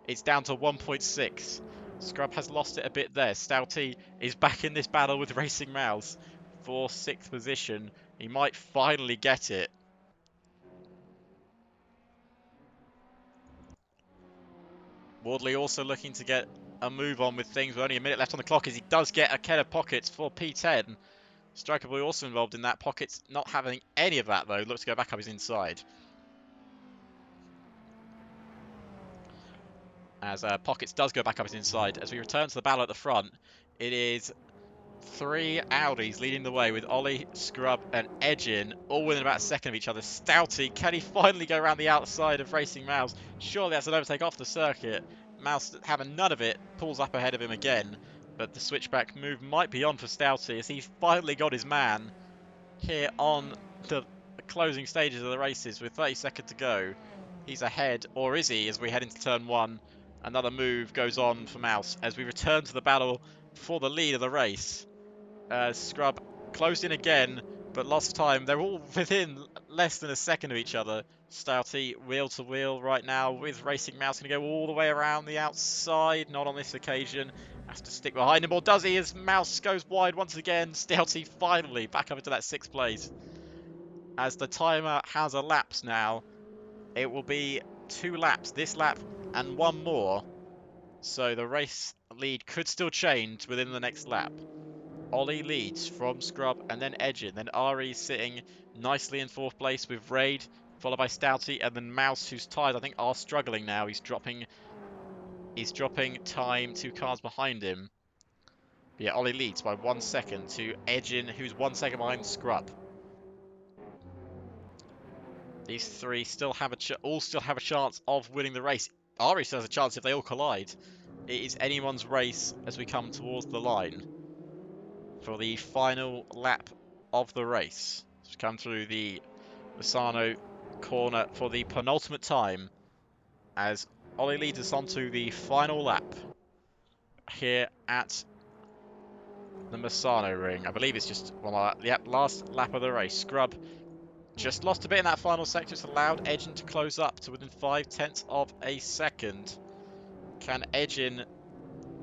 [SPEAKER 1] It's down to 1.6. Scrub has lost it a bit there. Stouty is back in this battle with Racing Mouse for 6th position. He might finally get it. Wardley also looking to get a move on with things with only a minute left on the clock, as he does get a Ken of Pockets for P10. Striker Boy also involved in that. Pockets not having any of that though. Looks to go back up his inside. As Pockets does go back up his inside. As we return to the battle at the front, it is 3 Audis leading the way with Ollie, Scrub and Edgin all within about a second of each other. Stouty, can he finally go around the outside of Racing Mouse? Surely that's an overtake off the circuit. Mouse having none of it, pulls up ahead of him again. But the switchback move might be on for Stouty as he's finally got his man here on the closing stages of the races with 30 seconds to go. He's ahead, or is he, as we head into turn 1. Another move goes on for Mouse as we return to the battle for the lead of the race. Scrub closed in again, but lost time. They're all within less than a second of each other. Stouty wheel to wheel right now with Racing Mouse. Going to go all the way around the outside. Not on this occasion. Has to stick behind him, or does he? As Mouse goes wide once again. Stouty finally back up into that 6th place. As the timer has elapsed now, it will be 2 laps. This lap and 1 more. So the race lead could still change within the next lap. Ollie leads from Scrub and then Edgin. Then Ari sitting nicely in 4th place with Raid, followed by Stouty, and then Mouse, whose tyres I think are struggling now. He's dropping time 2 cars behind him. Yeah, Ollie leads by 1 second to Edgin, who's 1 second behind Scrub. These three still have all still have a chance of winning the race. Ari still has a chance if they all collide. It is anyone's race as we come towards the line for the final lap of the race. Let's come through the Misano corner for the penultimate time as Ollie leads us onto the final lap here at the Misano ring. I believe it's just the last lap of the race. Scrub just lost a bit in that final sector. It's allowed Edgin to close up to within 5/10 of a second. Can Edgin,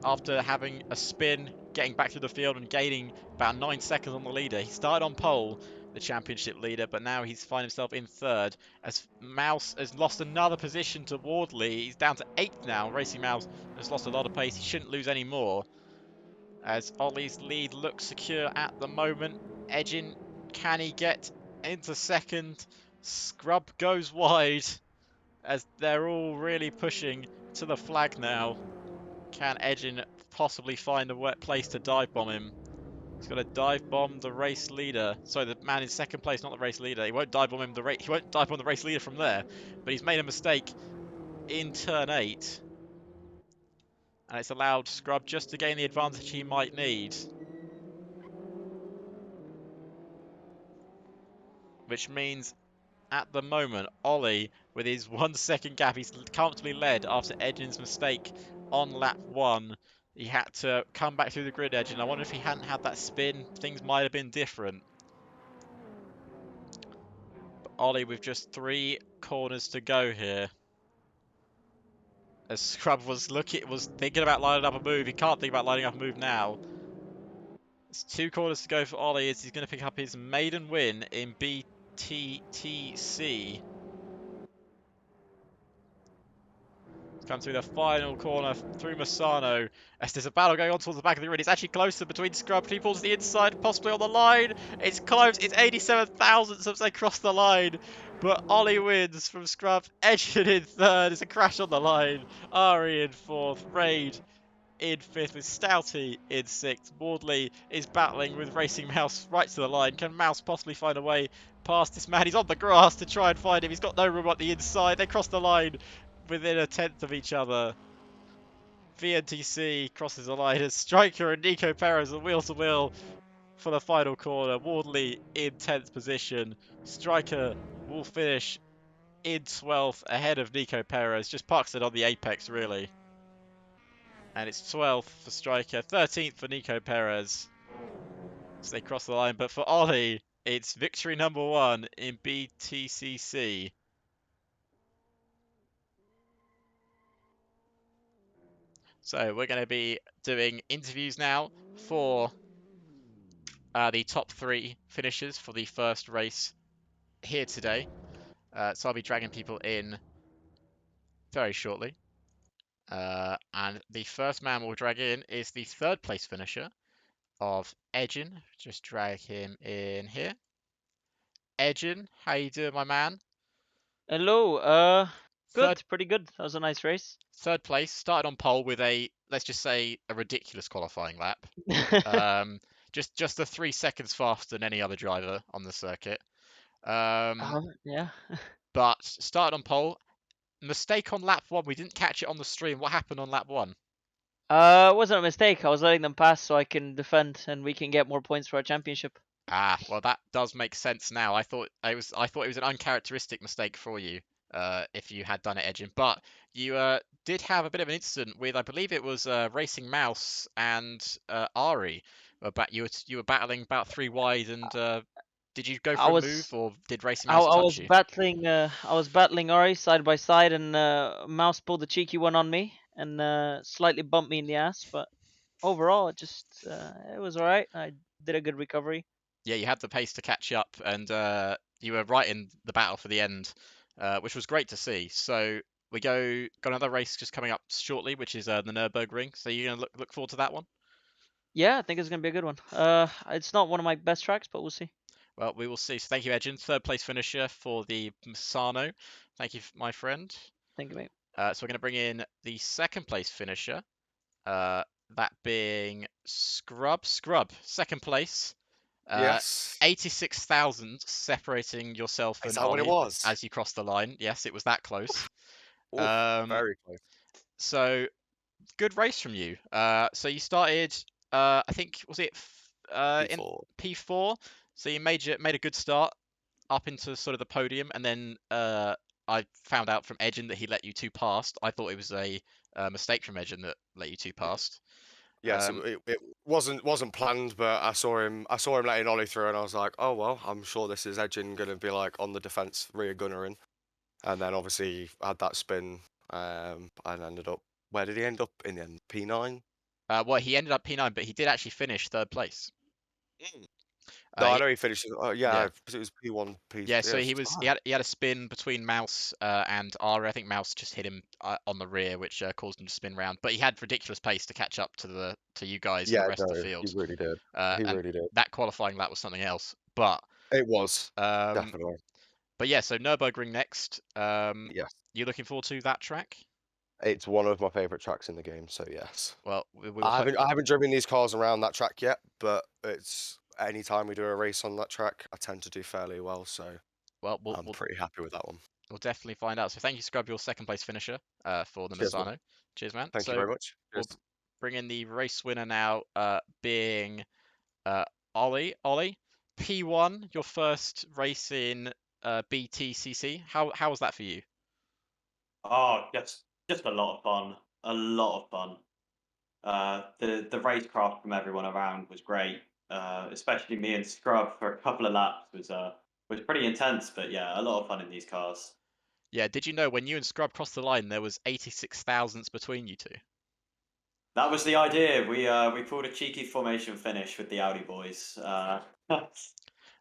[SPEAKER 1] after having a spin, getting back to the field and gaining about 9 seconds on the leader? He started on pole, the championship leader, but now he's found himself in third as Mouse has lost another position to Wardley. He's down to 8th now. Racing Mouse has lost a lot of pace. He shouldn't lose any more as Ollie's lead looks secure at the moment. Edgin, can he get into second? Scrub goes wide as they're all really pushing to the flag now. Can Edgin possibly find a wet place to dive bomb him? He's got to dive bomb the race leader. Sorry, the man in second place, not the race leader. He won't dive bomb him. He won't dive bomb the race leader from there. But he's made a mistake in turn 8, and it's allowed Scrub just to gain the advantage he might need. Which means at the moment, Ollie, with his 1 second gap, he's comfortably led after Edgin's mistake on lap 1. He had to come back through the grid edge, and I wonder if he hadn't had that spin, things might have been different. But Ollie with just 3 corners to go here. As Scrub was thinking about lining up a move, he can't think about lining up a move now. It's 2 corners to go for Ollie as he's going to pick up his maiden win in BTTC. Come through the final corner through Misano as there's a battle going on towards the back of the grid. It's actually closer between Scrub. He pulls to the inside, possibly on the line. It's close. It's 87 thousandths as they cross the line. But Ollie wins from Scrub. Edgin in third. It's a crash on the line. Ari in fourth. Raid in fifth with Stouty in sixth. Wardley is battling with Racing Mouse right to the line. Can Mouse possibly find a way past this man? He's on the grass to try and find him. He's got no room on the inside. They cross the line within a tenth of each other. VNTC crosses the line as Striker and Nico Perez are wheel to wheel for the final corner. Wardley in 10th position. Striker will finish in 12th ahead of Nico Perez. Just parks it on the apex, really. And it's 12th for Striker, 13th for Nico Perez. So they cross the line. But for Ollie, it's victory number 1 in BTCC. So we're going to be doing interviews now for the top 3 finishers for the first race here today. So I'll be dragging people in very shortly. And the first man we'll drag in is the 3rd place finisher of Edgin. Just drag him in here. Edgin, how you doing, my man?
[SPEAKER 2] Hello.
[SPEAKER 1] Third,
[SPEAKER 2] Good. Pretty good. That was a nice race.
[SPEAKER 1] 3rd place, started on pole with let's just say, a ridiculous qualifying lap. Just the 3 seconds faster than any other driver on the circuit.
[SPEAKER 2] Yeah.
[SPEAKER 1] But started on pole. Mistake on lap 1. We didn't catch it on the stream. What happened on lap 1?
[SPEAKER 2] It wasn't a mistake. I was letting them pass so I can defend and we can get more points for our championship.
[SPEAKER 1] Ah, well, that does make sense now. I thought it was an uncharacteristic mistake for you, if you had done it edging. But you did have a bit of an incident with, I believe it was Racing Mouse and Ari. You were battling about 3 wide, and did you go
[SPEAKER 2] I
[SPEAKER 1] for a move,
[SPEAKER 2] was
[SPEAKER 1] or did Racing
[SPEAKER 2] I,
[SPEAKER 1] Mouse
[SPEAKER 2] I
[SPEAKER 1] touch
[SPEAKER 2] was
[SPEAKER 1] you?
[SPEAKER 2] battling I was battling Ari side by side and Mouse pulled the cheeky one on me and slightly bumped me in the ass, but overall it was alright. I did a good recovery.
[SPEAKER 1] Yeah, you had the pace to catch up, and you were right in the battle for the end, which was great to see. So we got another race just coming up shortly, which is the Nurburgring. So you're gonna look forward to that one?
[SPEAKER 2] Yeah, I think it's gonna be a good one. It's not one of my best tracks, but we'll see.
[SPEAKER 1] Well, we will see. So thank you, Edgin. 3rd place finisher for the Misano. Thank you, my friend.
[SPEAKER 2] Thank you, mate.
[SPEAKER 1] So we're going to bring in the 2nd place finisher, that being Scrub, second place. Uh,
[SPEAKER 3] Yes.
[SPEAKER 1] 86,000 separating yourself
[SPEAKER 3] Is
[SPEAKER 1] and
[SPEAKER 3] that what it
[SPEAKER 1] Ollie
[SPEAKER 3] was?
[SPEAKER 1] as you cross the line. Yes, it was that close.
[SPEAKER 3] Oof,
[SPEAKER 1] Um,
[SPEAKER 3] very close.
[SPEAKER 1] so good race from you. So you started, I think, was it in
[SPEAKER 3] P4.
[SPEAKER 1] P4? So you made a good start up into sort of the podium, and then I found out from Edgen that he let you two past. I thought it was a mistake from Edgen that let you two past.
[SPEAKER 3] Yes,
[SPEAKER 1] Um,
[SPEAKER 3] it wasn't planned, but I saw him letting Ollie through, and I was like, oh well, I'm sure this is Edgin gonna be like on the defense, rear gunnering, and then obviously had that spin, and ended up. Where did he end up in the end? P9.
[SPEAKER 1] well, he ended up P9, but he did actually finish third place.
[SPEAKER 3] Mm.
[SPEAKER 1] Uh,
[SPEAKER 3] No, I
[SPEAKER 1] he,
[SPEAKER 3] know he finished. Yeah,
[SPEAKER 1] yeah,
[SPEAKER 3] because it was P1, P.
[SPEAKER 1] yeah. So
[SPEAKER 3] Yes.
[SPEAKER 1] he had a spin between Mouse and Ara. I think Mouse just hit him on the rear, which caused him to spin round. But he had ridiculous pace to catch up to you guys and the
[SPEAKER 3] Yeah,
[SPEAKER 1] rest of the
[SPEAKER 3] no, he
[SPEAKER 1] field.
[SPEAKER 3] really did. He
[SPEAKER 1] And
[SPEAKER 3] really did.
[SPEAKER 1] that qualifying lap was something else. But
[SPEAKER 3] It was
[SPEAKER 1] um,
[SPEAKER 3] definitely.
[SPEAKER 1] but yeah. So Nurburgring next.
[SPEAKER 3] Yes.
[SPEAKER 1] You looking forward to that track?
[SPEAKER 3] It's one of my favorite tracks in the game, so yes.
[SPEAKER 1] Well, we will.
[SPEAKER 3] I haven't driven these cars around that track yet, but it's any time we do a race on that track, I tend to do fairly well, so
[SPEAKER 1] Well,
[SPEAKER 3] I'm pretty happy with that one.
[SPEAKER 1] we'll definitely find out. So thank you, Scrub, your second place finisher for the
[SPEAKER 3] Cheers, man.
[SPEAKER 1] Misano. Cheers, man.
[SPEAKER 3] Thank you
[SPEAKER 1] So
[SPEAKER 3] very much.
[SPEAKER 1] we'll
[SPEAKER 3] Cheers.
[SPEAKER 1] bring in the race winner now, being uh, Ollie. Ollie, P1, your first race in BTCC. How was that for you?
[SPEAKER 4] Oh, just a lot of fun. A lot of fun. The racecraft from everyone around was great. Especially me and Scrub for a couple of laps was pretty intense. But yeah, a lot of fun in these cars.
[SPEAKER 1] Yeah, did you know when you and Scrub crossed the line, there was 86 thousandths between you two?
[SPEAKER 4] That was the idea. We pulled a cheeky formation finish with the Audi boys.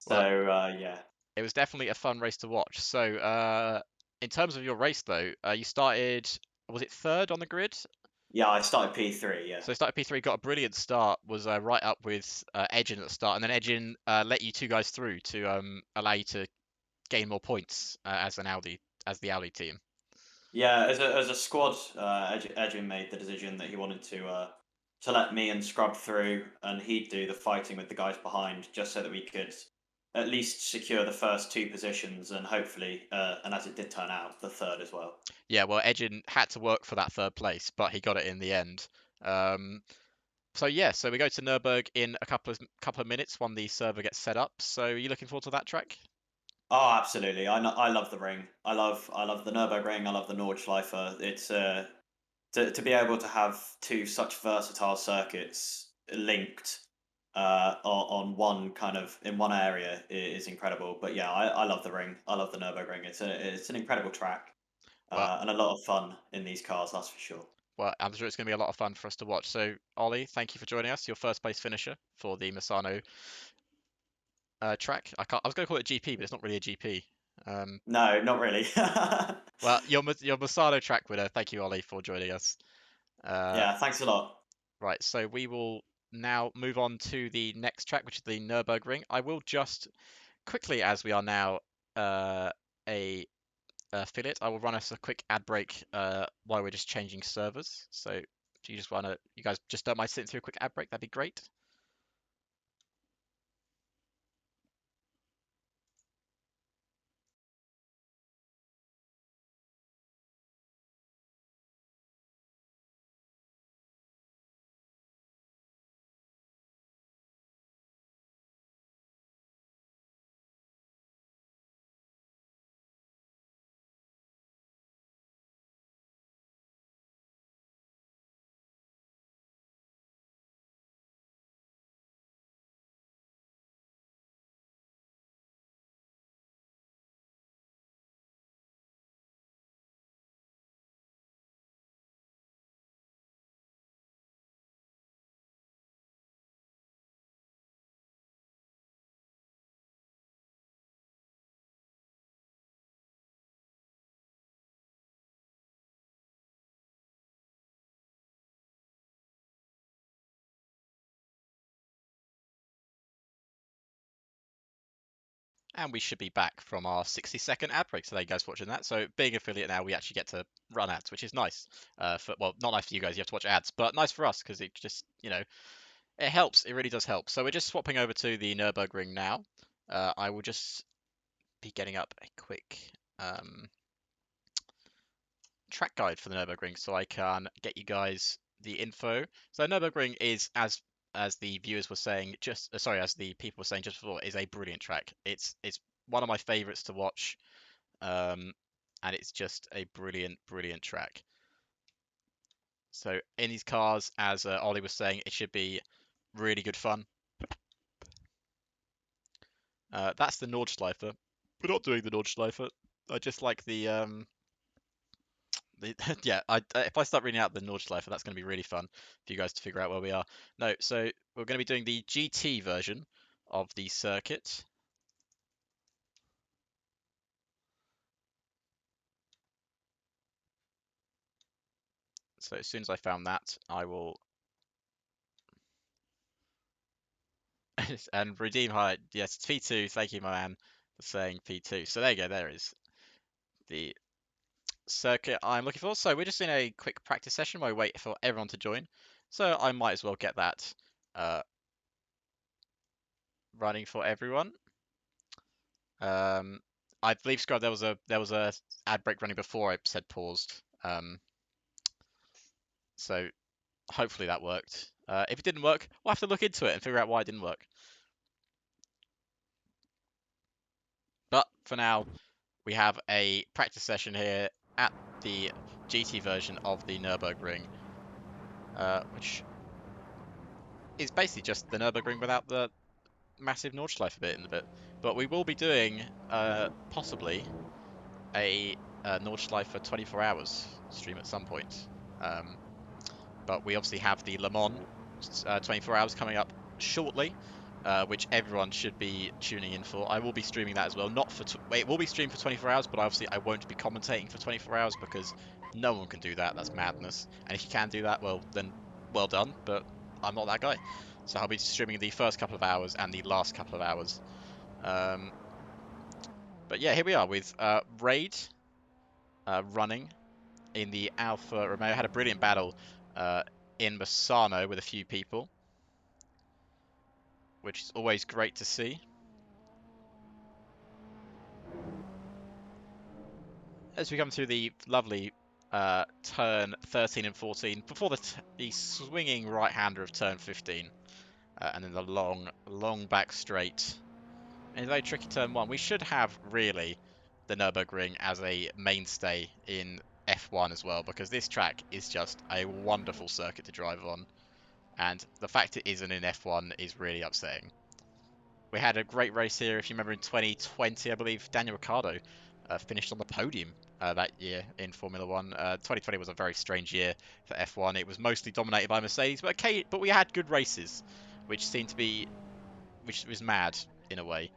[SPEAKER 1] Well,
[SPEAKER 4] Yeah.
[SPEAKER 1] it was definitely a fun race to watch. So, in terms of your race, though, you started, was it third on the grid?
[SPEAKER 4] Yeah, I started P3, yeah.
[SPEAKER 1] So started P3, got a brilliant start, was right up with Edgin at the start, and then Edgin let you two guys through to allow you to gain more points as the Audi team.
[SPEAKER 4] Yeah, as a squad, Edgin made the decision that he wanted to let me and Scrub through, and he'd do the fighting with the guys behind, just so that we could at least secure the first two positions, and hopefully, and as it did turn out, the third as well.
[SPEAKER 1] Yeah, well, Edgin had to work for that third place, but he got it in the end. Um, so yeah, so we go to Nurburg in a couple of minutes when the server gets set up. So are you looking forward to that track?
[SPEAKER 4] Oh, absolutely! I love the ring. I love the Nurburgring. I love the Nordschleife. It's to be able to have two such versatile circuits linked on one kind of in one area is incredible. But yeah, I love the ring. I love the Nurburgring. It's an incredible track
[SPEAKER 1] Well,
[SPEAKER 4] and a lot of fun in these cars. That's for sure.
[SPEAKER 1] well, I'm sure it's going to be a lot of fun for us to watch. So Ollie, thank you for joining us. Your first place finisher for the Misano track. I was going to call it GP, but it's not really a GP. Um,
[SPEAKER 4] No, not really.
[SPEAKER 1] well, your Masano track winner. Thank you, Ollie, for joining us. Uh,
[SPEAKER 4] Yeah, thanks a lot.
[SPEAKER 1] right, so we will now move on to the next track, which is the Nurburgring. I will just quickly, as we are now a affiliate, I will run us a quick ad break while we're just changing servers. So, do you guys just don't mind sitting through a quick ad break? That'd be great. And we should be back from our 60-second ad break. So there you guys watching that. So being affiliate now, we actually get to run ads, which is nice. Well, not nice for you guys, you have to watch ads, but nice for us because it just, it helps. It really does help. So we're just swapping over to the Nurburgring now. I will just be getting up a quick track guide for the Nurburgring so I can get you guys the info. So Nurburgring is, as the viewers were saying, as the people were saying just before, is a brilliant track. It's one of my favorites to watch, and it's just a brilliant track. So in these cars, as Ollie was saying, it should be really good fun. That's the Nordschleife. We're not doing the Nordschleife. I just like the yeah. If I start reading out the Nordschleife, that's going to be really fun for you guys to figure out where we are. No, so we're going to be doing the GT version of the circuit. So as soon as I found that, I will. And redeem height. Yes, it's P2. Thank you, my man, for saying P2. So there you go. There is the circuit I'm looking for. So we're just in a quick practice session while we wait for everyone to join. So I might as well get that running for everyone. I believe, Scott, there was a ad break running before I said paused. So hopefully that worked. If it didn't work, we'll have to look into it and figure out why it didn't work. But for now, we have a practice session here at the GT version of the Nurburgring, which is basically just the Nurburgring without the massive Nordschleife bit in the bit. But we will be doing possibly a Nordschleife for 24 hours stream at some point. But we obviously have the Le Mans 24 hours coming up shortly, which everyone should be tuning in for. I will be streaming that as well. Not for it will be streamed for 24 hours, but obviously I won't be commentating for 24 hours because no one can do that. That's madness. And if you can do that, well then, well done. But I'm not that guy, so I'll be streaming the first couple of hours and the last couple of hours. But yeah, here we are with Raid running in the Alfa Romeo. Had a brilliant battle in Misano with a few people, which is always great to see. As we come through the lovely turn 13 and 14, before the swinging right-hander of turn 15, and then the long back straight. And a very tricky turn 1. We should have, really, the Nürburgring as a mainstay in F1 as well, because this track is just a wonderful circuit to drive on. And the fact it isn't in F1 is really upsetting. We had a great race here. If you remember in 2020, I believe Daniel Ricciardo finished on the podium that year in Formula One. 2020 was a very strange year for F1. It was mostly dominated by Mercedes, but we had good races, which was mad in a way,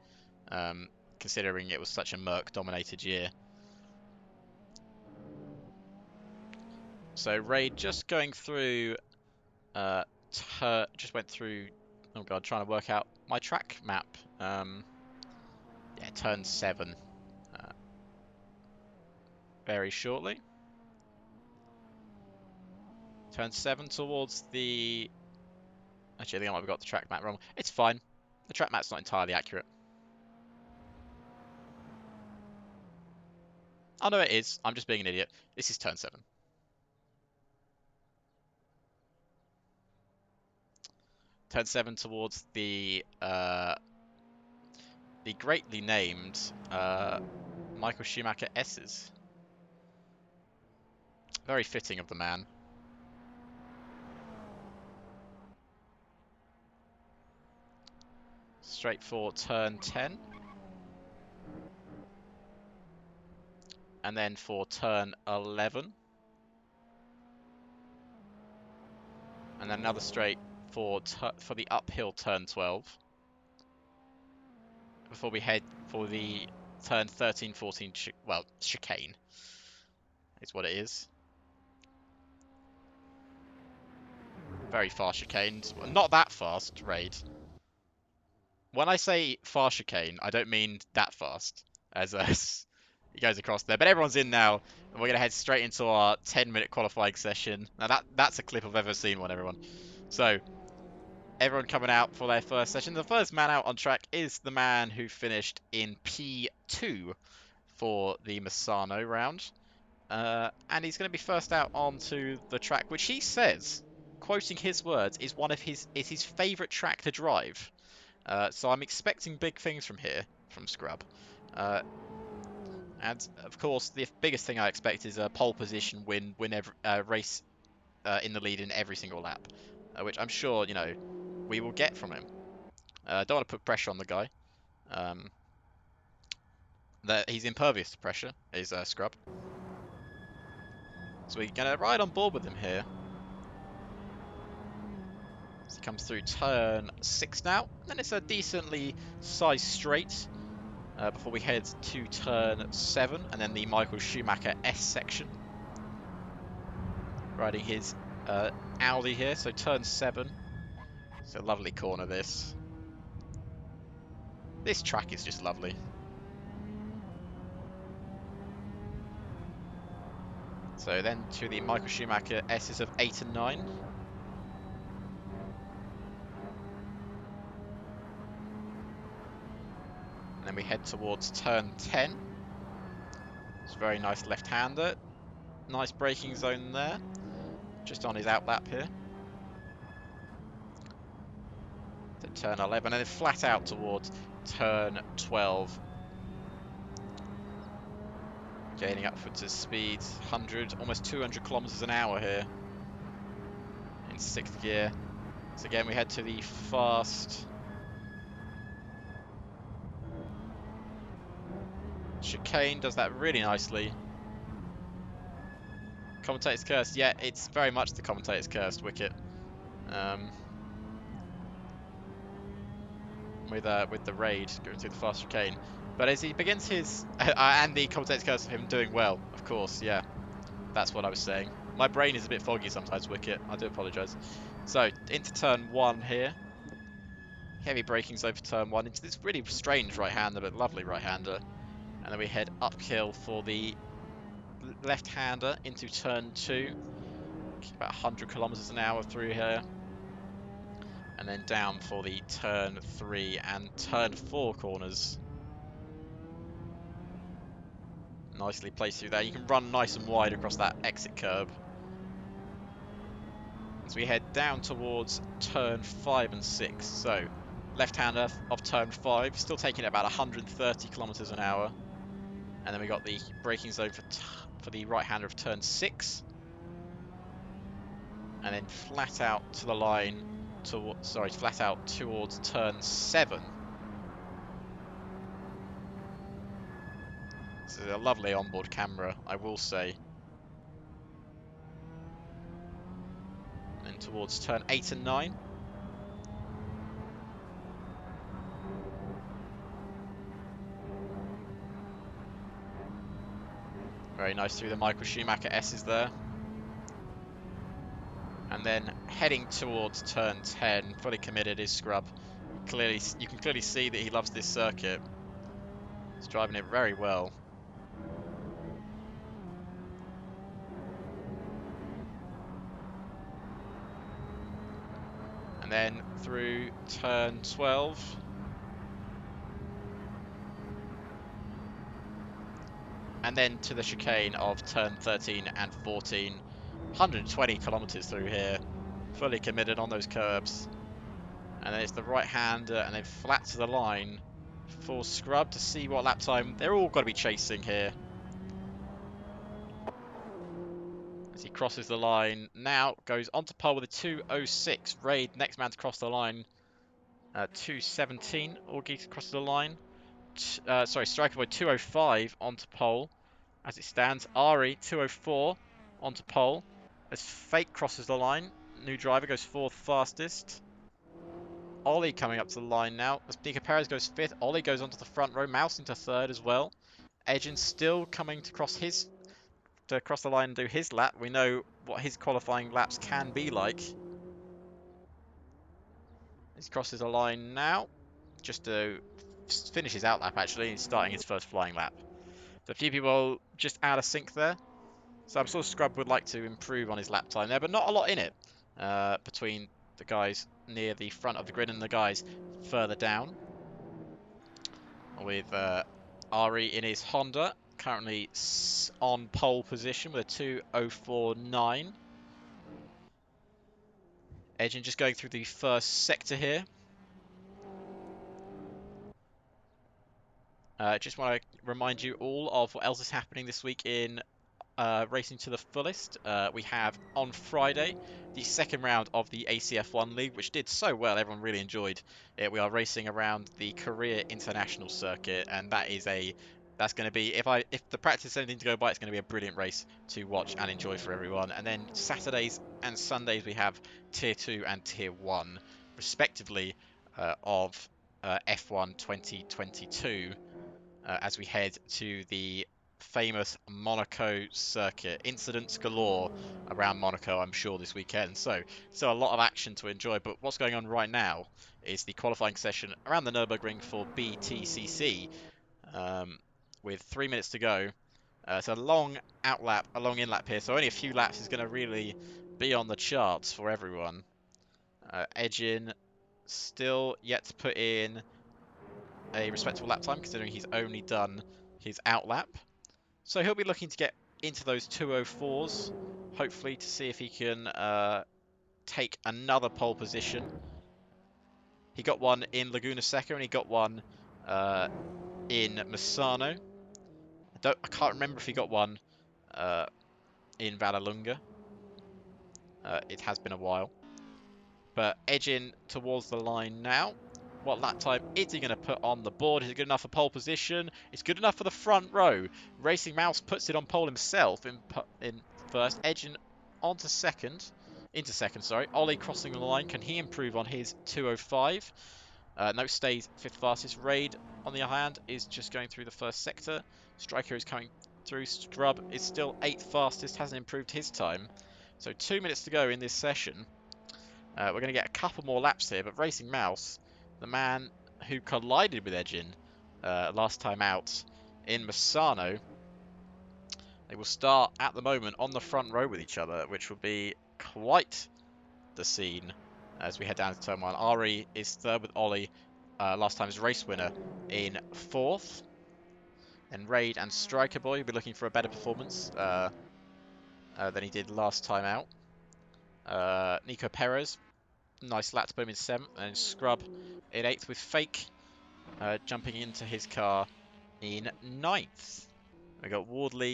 [SPEAKER 1] considering it was such a Merc-dominated year. So Ray just going through, just went through. Oh god, trying to work out my track map. Yeah, turn 7. Very shortly. Turn 7 towards the... Actually, I think I might have got the track map wrong. It's fine. The track map's not entirely accurate. Oh, no, it is. I'm just being an idiot. This is turn 7. Turn 7 towards the greatly named Michael Schumacher S's. Very fitting of the man. Straight for turn 10. And then for turn 11. And then another straight for the uphill turn 12. Before we head for the turn 13, 14, chicane is what it is. Very fast chicanes. Well, not that fast, Raid. when I say fast chicane, I don't mean that fast, as he goes across there. But everyone's in now, and we're gonna head straight into our 10-minute qualifying session. Now that's a clip I've ever seen one, everyone. So everyone coming out for their first session. The first man out on track is the man who finished in P2 for the Misano round. And he's going to be first out onto the track, which he says, quoting his words, is his favourite track to drive. So I'm expecting big things from here, from Scrub. And of course, the biggest thing I expect is a pole position win every race in the lead in every single lap, which I'm sure we will get from him. Don't want to put pressure on the guy. That he's impervious to pressure is Scrub. So we're gonna ride on board with him here. As he comes through turn 6 now, and it's a decently sized straight before we head to turn 7, and then the Michael Schumacher S section. Riding his Audi here, so turn 7. It's a lovely corner this. This track is just lovely. So then to the Michael Schumacher S's of 8 and 9. And then we head towards turn 10. It's a very nice left-hander. Nice braking zone there. Just on his outlap here. To turn 11 and then flat out towards turn 12. Gaining upwards of speed, 100, almost 200 kilometers an hour here in 6th gear. So again, we head to the fast chicane, does that really nicely. Commentator's cursed, yeah, it's very much the commentator's cursed wicket. With the raid going through the fast chicane. But as he begins his and the commentator's curse of him doing well, of course, yeah. That's what I was saying. My brain is a bit foggy sometimes, Wicket. I do apologise. So, into turn 1 here. Heavy braking zone for turn 1 into this really strange right-hander, but lovely right-hander. And then we head uphill for the left-hander into turn 2. About 100 kilometers an hour through here. And then down for the turn 3 and turn 4 corners. Nicely placed through there. You can run nice and wide across that exit curb. As we head down towards turn 5 and 6. So, left-hander of turn 5, still taking it about 130 kilometers an hour. And then we got the braking zone for the right-hander of turn 6. And then flat out to the line, flat out towards turn 7. This is a lovely onboard camera, I will say. And then towards turn 8 and 9. Very nice through the Michael Schumacher S's there. And then heading towards turn 10, fully committed is Scrub. You can clearly see that he loves this circuit. He's driving it very well. And then through turn 12. And then to the chicane of turn 13 and 14. 120 kilometers through here. Fully committed on those curbs. And then it's the right-hander and then flat to the line for Scrub to see what lap time they're all got to be chasing here. As he crosses the line now, goes onto pole with a 2:06. Raid, next man to cross the line. 2:17. Augie crosses the line. Striker Boy 2:05 onto pole. As it stands, Ari 2:04 onto pole. As Fake crosses the line, new driver goes 4th fastest. Ollie coming up to the line now. As Nico Perez goes 5th, Ollie goes onto the front row, Mouse into 3rd as well. Edgen still coming to cross the line and do his lap. We know what his qualifying laps can be like. He crosses the line now. just to finish his outlap actually, and starting his first flying lap. So a few people just out of sync there. So I'm sure Scrub would like to improve on his lap time there, but not a lot in it between the guys near the front of the grid and the guys further down. With Ari in his Honda, currently on pole position with a 2:04.9. Edgin just going through the first sector here. Just want to remind you all of what else is happening this week in Racing to the Fullest. We have on Friday the second round of the ACF1 League, which did so well. Everyone really enjoyed it. We are racing around the Korea International Circuit, and that's going to be, if the practice is anything to go by, it's going to be a brilliant race to watch and enjoy for everyone. And then Saturdays and Sundays we have Tier 2 and Tier 1, respectively, of F1 2022. As we head to the famous Monaco circuit. Incidents galore around Monaco, I'm sure, this weekend. So a lot of action to enjoy. But what's going on right now is the qualifying session around the Nurburgring for BTCC, with 3 minutes to go. It's a long outlap, a long inlap here, so only a few laps is going to really be on the charts for everyone. Edgin still yet to put in a respectable lap time, considering he's only done his outlap. So he'll be looking to get into those 2:04s, hopefully to see if he can take another pole position. He got one in Laguna Seca and he got one in Misano. I can't remember if he got one in Vallelunga. It has been a while. But edging towards the line now. What lap time is he going to put on the board? Is it good enough for pole position? It's good enough for the front row. Racing Mouse puts it on pole himself in first. Edging into second. Ollie crossing the line. Can he improve on his 2:05? No, stays fifth fastest. Raid, on the other hand, is just going through the first sector. Striker is coming through. Scrub is still eighth fastest. Hasn't improved his time. So 2 minutes to go in this session. We're going to get a couple more laps here, but Racing Mouse, the man who collided with Edgin last time out in Misano, they will start at the moment on the front row with each other, which will be quite the scene as we head down to turn one. Ari is third with Ollie, last time's race winner, in fourth. And Raid and Striker Boy will be looking for a better performance than he did last time out. Nico Perez, nice lap to put him in seventh, and Scrub in eighth with Fake jumping into his car in ninth. We got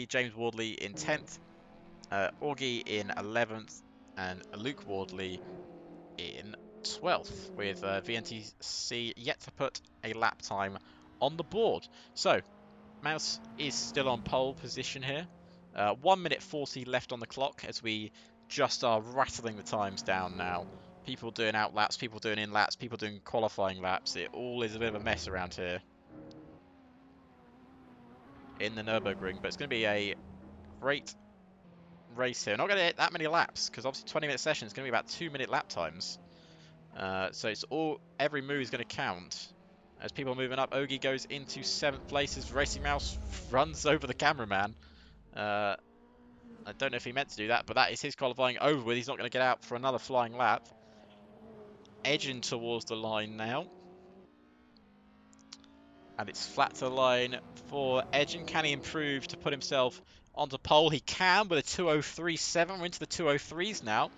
[SPEAKER 1] James Wardley in 10th, Augie in 11th, and Luke Wardley in 12th, with VNTC yet to put a lap time on the board. So, Mouse is still on pole position here. 1 minute 40 left on the clock as we just are rattling the times down now. People doing out laps, people doing in laps, people doing qualifying laps. It all is a bit of a mess around here in the Nurburgring, but it's going to be a great race here. Not going to hit that many laps because obviously 20-minute session is going to be about 2-minute lap times. So it's every move is going to count. As people are moving up, Ogie goes into 7th place as Racing Mouse runs over the cameraman. I don't know if he meant to do that, but that is his qualifying over with. He's not going to get out for another flying lap. Edging towards the line now. And it's flat to the line for Edging. Can he improve to put himself onto pole? He can with a 2:03.7. We're into the 2:03s now.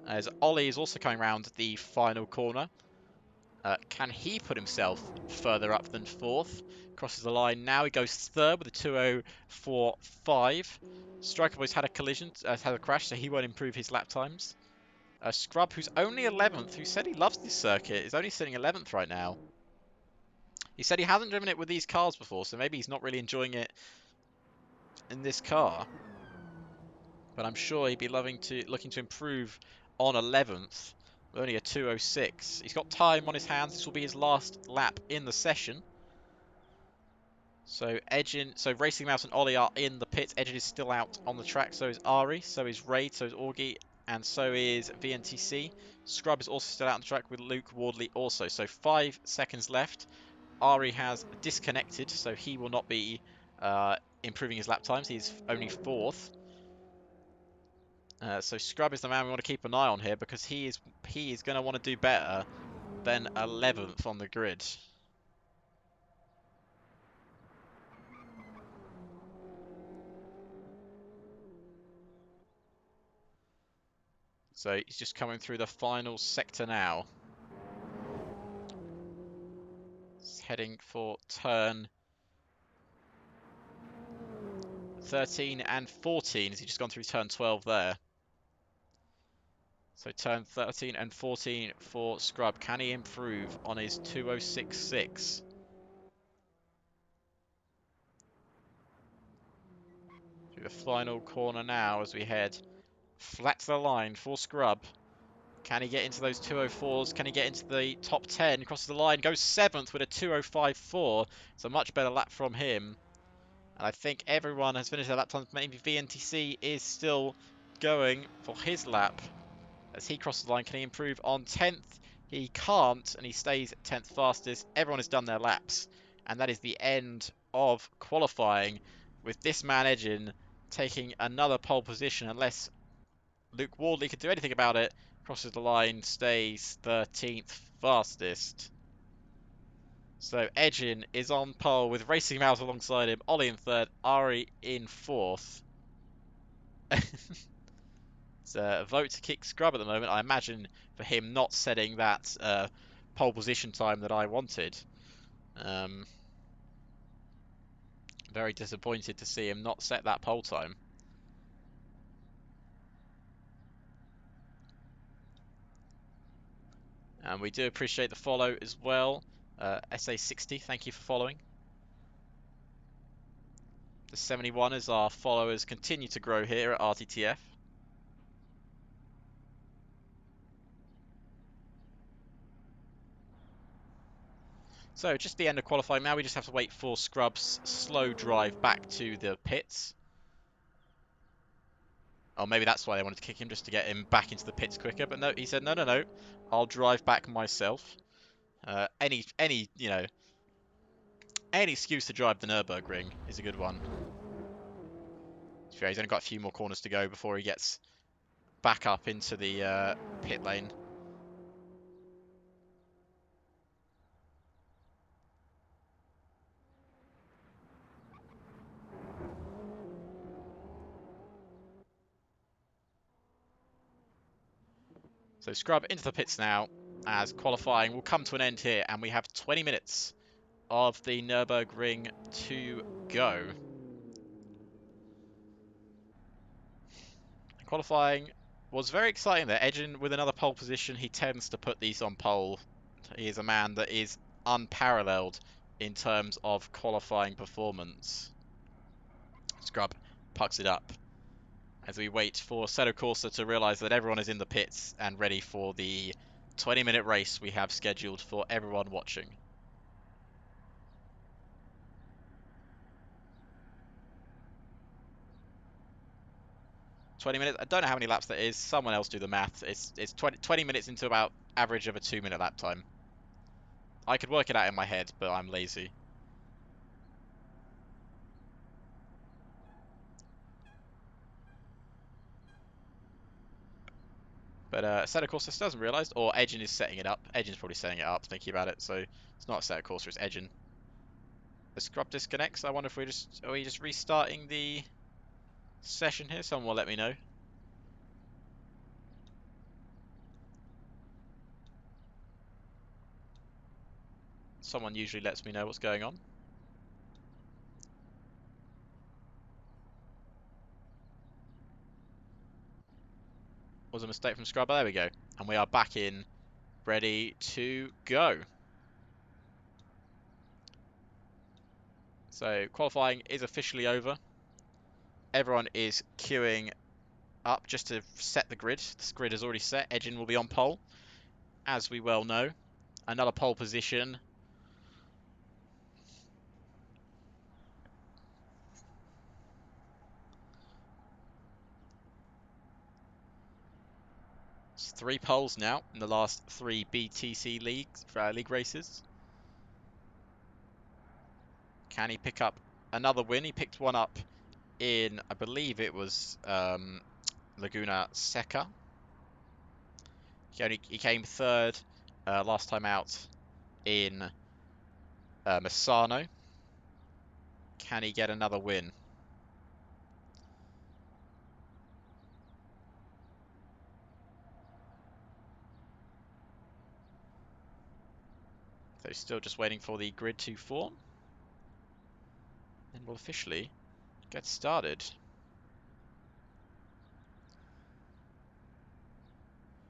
[SPEAKER 1] As Ollie is also coming around the final corner. Can he put himself further up than fourth? Crosses the line now. He goes third with a 2:04.5. Striker Boy's had a collision, had a crash, so he won't improve his lap times. Scrub, who's only 11th, who said he loves this circuit, is only sitting 11th right now. He said he hasn't driven it with these cars before, so maybe he's not really enjoying it in this car. But I'm sure he'd be looking to improve on 11th. With only a 2:06. He's got time on his hands. This will be his last lap in the session. So Racing Mouse and Ollie are in the pits. Edgin is still out on the track. So is Ari. So is Raid. So is Augie. and so is VNTC. Scrub is also still out on the track with Luke Wardley also. So 5 seconds left. Ari has disconnected, so he will not be improving his lap times. He's only 4th. So Scrub is the man we want to keep an eye on here because he is going to want to do better than 11th on the grid. So he's just coming through the final sector now. He's heading for turn 13 and 14. Has he just gone through turn 12 there? So turn 13 and 14 for Scrub. Can he improve on his 2066? Through the final corner now as we head flat to the line for Scrub. Can he get into those 204s? Can he get into the top 10? Crosses the line, goes 7th with a 205.4. It's a much better lap from him. And I think everyone has finished their lap times. Maybe VNTC is still going for his lap. As he crosses the line, can he improve on 10th? He can't, and he stays 10th fastest. Everyone has done their laps. And that is the end of qualifying, with this man Edgin taking another pole position, unless Luke Wardley could do anything about it. Crosses the line, stays 13th fastest. So Edgin is on pole with Racing Mouse alongside him. Ollie in 3rd, Ari in 4th. It's a vote to kick Scrub at the moment. I imagine for him not setting that pole position time that I wanted. Very disappointed to see him not set that pole time. And we do appreciate the follow as well. SA60, thank you for following. The 71 as our followers continue to grow here at RTTF. So just the end of qualifying now. We just have to wait for Scrub's slow drive back to the pits. Oh, maybe that's why they wanted to kick him, just to get him back into the pits quicker. But no, he said, no, no, no, I'll drive back myself. Any excuse to drive the Nurburgring is a good one. He's only got a few more corners to go before he gets back up into the pit lane. So Scrub into the pits now, as qualifying will come to an end here, and we have 20 minutes of the Nurburgring to go. Qualifying was very exciting there. Edgin with another pole position. He tends to put these on pole. He is a man that is unparalleled in terms of qualifying performance. Scrub pucks it up as we wait for Seto Corsa to realise that everyone is in the pits and ready for the 20-minute race we have scheduled for everyone watching. 20 minutes. I don't know how many laps that is. Someone else do the math. It's 20 minutes into about average of a 2-minute lap time. I could work it out in my head, but I'm lazy. But Seto Corsa doesn't realise, or Edgin is setting it up. Edgin's probably setting it up, thinking about it. So it's not Seto Corsa, it's Edgin. The Scrub disconnects. I wonder if are we just restarting the session here? Someone will let me know. Someone usually lets me know what's going on. Was a mistake from Scrub. There we go. And we are back in, ready to go. So qualifying is officially over. Everyone is queuing up just to set the grid. This grid is already set. Edgin will be on pole, as we well know. Another pole position. It's 3 poles now in the last 3 BTC league races. Can he pick up another win? He picked one up in, I believe it was Laguna Seca. He came third last time out in Misano. Can he get another win? So still just waiting for the grid to form. And we'll officially get started.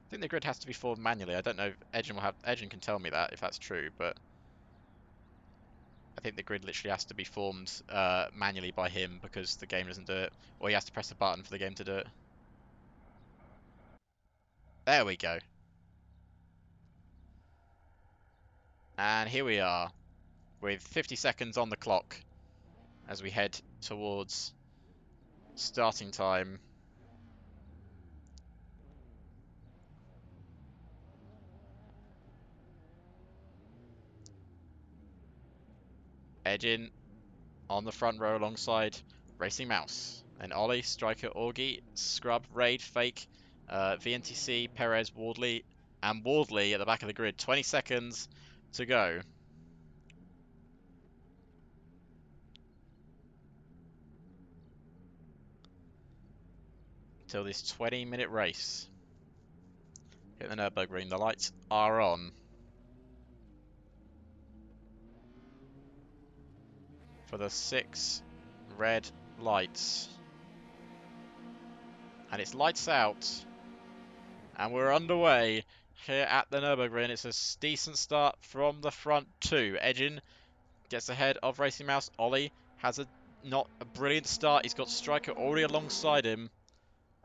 [SPEAKER 1] I think the grid has to be formed manually. I don't know if Edgen can tell me that if that's true, but I think the grid literally has to be formed manually by him because the game doesn't do it, or he has to press a button for the game to do it. There we go. And here we are with 50 seconds on the clock as we head towards starting time. Edgin on the front row alongside Racing Mouse. And Ollie, Striker, Augie, Scrub, Raid, Fake, VNTC, Perez, Wardley, and Wardley at the back of the grid. 20 seconds to go. Till this 20-minute race. Hit the Nurburgring, the lights are on. For the 6 red lights. And it's lights out. And we're underway here at the Nurburgring. It's a decent start from the front two. Edgin gets ahead of Racing Mouse. Ollie has not a brilliant start. He's got Striker already alongside him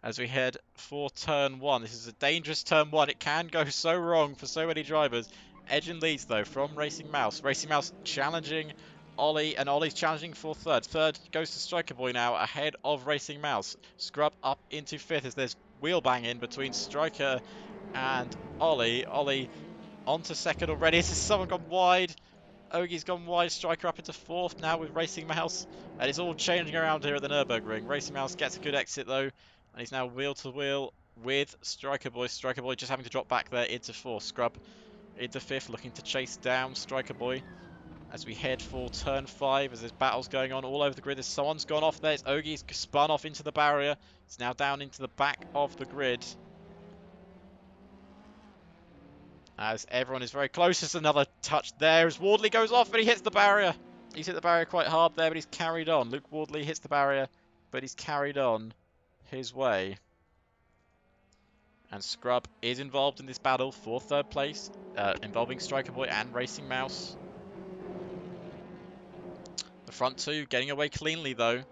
[SPEAKER 1] as we head for turn 1. This is a dangerous turn 1. It can go so wrong for so many drivers. Edgin leads though from Racing Mouse. Racing Mouse challenging Ollie, and Ollie's challenging for third. Third goes to Striker Boy now ahead of Racing Mouse. Scrub up into 5th as there's wheel banging between Striker and Ollie. Ollie onto 2nd already. Has someone gone wide? Ogie's gone wide, Striker up into 4th now with Racing Mouse. And it's all changing around here at the Nurburgring. Racing Mouse gets a good exit though. And he's now wheel to wheel with Striker Boy. Striker Boy just having to drop back there into 4th. Scrub into 5th, looking to chase down Striker Boy. As we head for turn 5, as there's battles going on all over the grid. There's someone's gone off there. It's Ogie's spun off into the barrier. It's now down into the back of the grid. As everyone is very close. There's another touch there as Wardley goes off and he hits the barrier. He's hit the barrier quite hard there, but he's carried on. Luke Wardley hits the barrier, but he's carried on his way. And Scrub is involved in this battle for 3rd place, involving Striker Boy and Racing Mouse. The front two getting away cleanly though.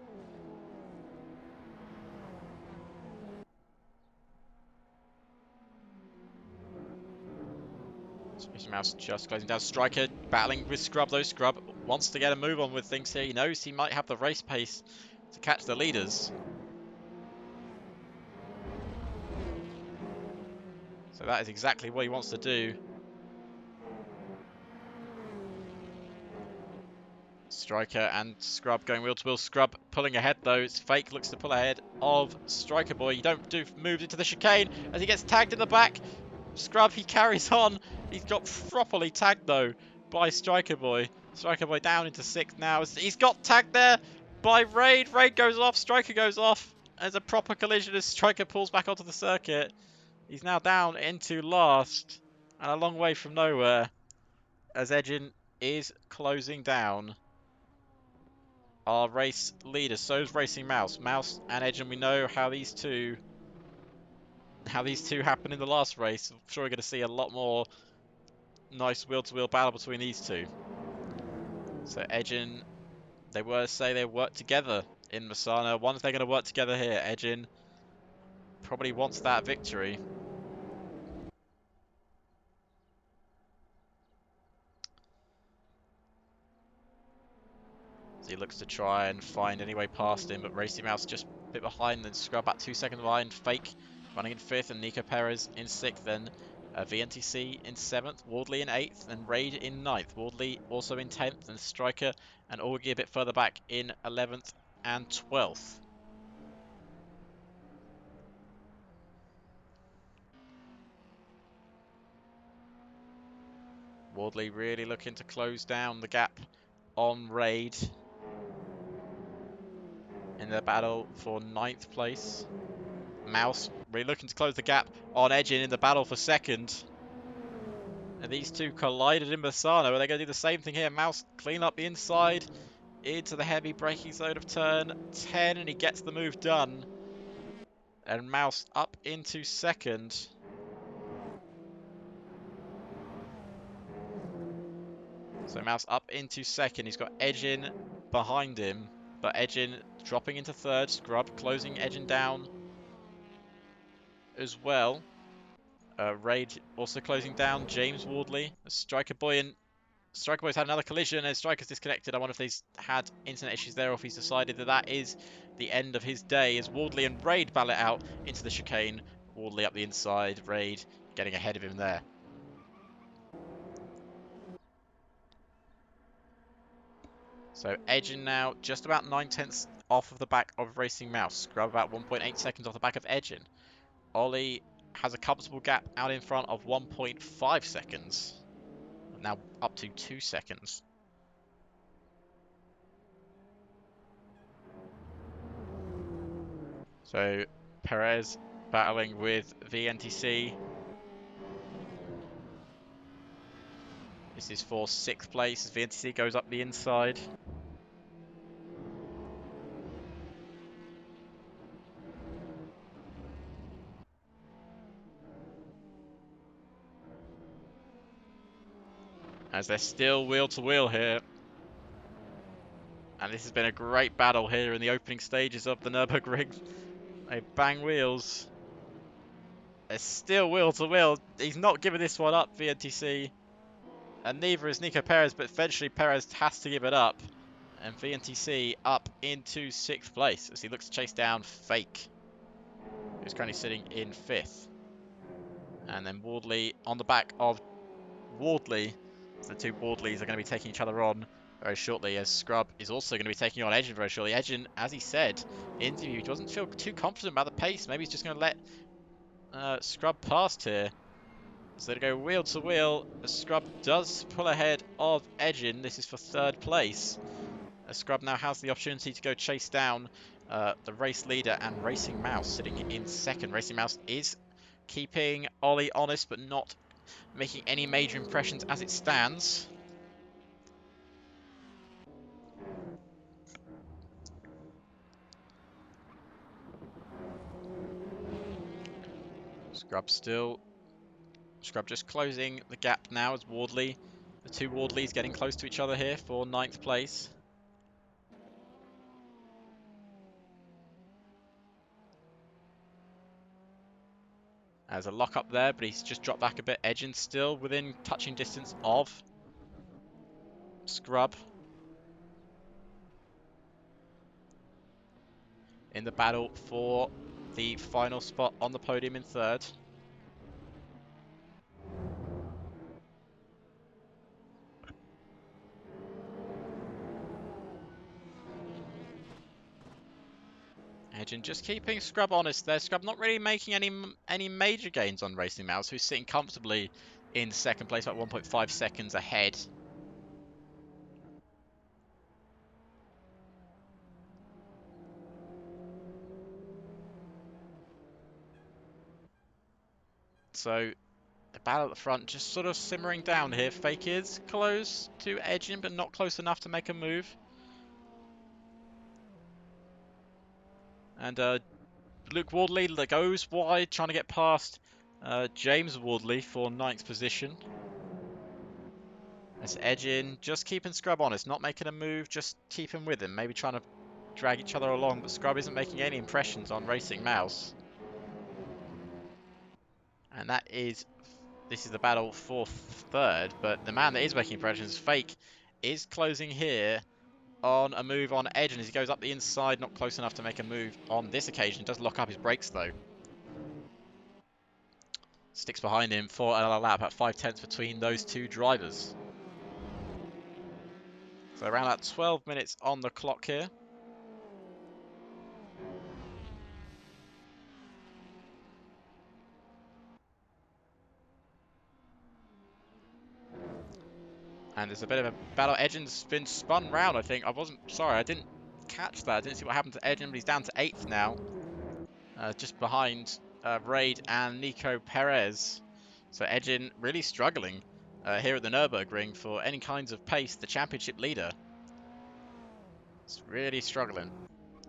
[SPEAKER 1] Racing Mouse just closing down. Striker battling with Scrub though. Scrub wants to get a move on with things here. He knows he might have the race pace to catch the leaders. So that is exactly what he wants to do. Striker and Scrub going wheel to wheel. Scrub pulling ahead though. It's Fake looks to pull ahead of Striker Boy. You don't do moves into the chicane as he gets tagged in the back. Scrub, he carries on. He's got properly tagged though by Striker Boy. Striker Boy down into 6th now. He's got tagged there by Raid. Raid goes off. Striker goes off. There's a proper collision as Striker pulls back onto the circuit. He's now down into last and a long way from nowhere as Edgin is closing down our race leaders. So is Racing Mouse. Mouse and Edgin, we know how these two happen in the last race. I'm sure we're going to see a lot more nice wheel-to-wheel battle between these two. So Edgin, they work together in Misano. Wonder if they're going to work together here. Edgin probably wants that victory. So he looks to try and find any way past him, but Racing Mouse just a bit behind, then Scrub back 2 seconds behind. Fake running in 5th, and Nico Perez in 6th, then VNTC in 7th, Wardley in 8th, and Raid in 9th. Wardley also in 10th, and Striker and Augie a bit further back in 11th and 12th. Wardley really looking to close down the gap on Raid in their battle for 9th place. Mouse really looking to close the gap on Edgin in the battle for 2nd. And these two collided in Misano. Are they going to do the same thing here? Mouse clean up the inside into the heavy braking zone of turn 10, and he gets the move done. And Mouse up into 2nd. So Mouse up into 2nd. He's got Edgin behind him, but Edgin dropping into 3rd. Scrub closing Edgin down as well. Raid also closing down James Wardley. Striker Boy's had another collision, and Striker's disconnected. I wonder if he's had internet issues there, or if he's decided that that is the end of his day, as Wardley and Raid battle it out into the chicane. Wardley up the inside, Raid getting ahead of him there. So Edgin now just about 9/10 off of the back of Racing Mouse. Scrub about 1.8 seconds off the back of Edgin. Ollie has a comfortable gap out in front of 1.5 seconds. Now up to 2 seconds. So Perez battling with VNTC. This is for 6th place as VNTC goes up the inside. As they're still wheel to wheel here. And this has been a great battle here in the opening stages of the Nurburgring. They bang wheels. They're still wheel to wheel. He's not giving this one up, VNTC. And neither is Nico Perez, but eventually Perez has to give it up. And VNTC up into 6th place as he looks to chase down Fake, who's currently sitting in 5th. And then Wardley on the back of Wardley. The two Wardleys are going to be taking each other on very shortly, as Scrub is also going to be taking on Edgin very shortly. Edgin, as he said in the interview, he doesn't feel too confident about the pace. Maybe he's just going to let Scrub past here. So they go wheel to wheel. Scrub does pull ahead of Edgin. This is for 3rd place. Scrub now has the opportunity to go chase down the race leader and Racing Mouse sitting in 2nd. Racing Mouse is keeping Ollie honest, but not making any major impressions as it stands. Scrub just closing the gap now as the two Wardleys getting close to each other here for 9th place. There's a lock up there, but he's just dropped back a bit. Edgin still within touching distance of Scrub. In the battle for the final spot on the podium in 3rd. Edgin just keeping Scrub honest there. Scrub not really making any major gains on Racing Mouse, who's sitting comfortably in 2nd place, about 1.5 seconds ahead. So the battle at the front just sort of simmering down here. Fake is close to Edgin, but not close enough to make a move. And Luke Wardley goes wide, trying to get past James Wardley for 9th position. That's Edgin, just keeping Scrub honest, not making a move, just keeping with him, maybe trying to drag each other along, but Scrub isn't making any impressions on Racing Mouse. And this is the battle for 3rd, but the man that is making impressions, Fake, is closing here on a move on Edgin as he goes up the inside, not close enough to make a move on this occasion. Does lock up his brakes though. sticks behind him for a lap at 5/10 between those two drivers. So around about 12 minutes on the clock here. And there's a bit of a battle. Edgin's been spun round, I think. I didn't catch that. I didn't see what happened to Edgin, but he's down to 8th now. Just behind Raid and Nico Perez. So Edgin really struggling here at the Nurburgring for any kinds of pace. The championship leader is really struggling.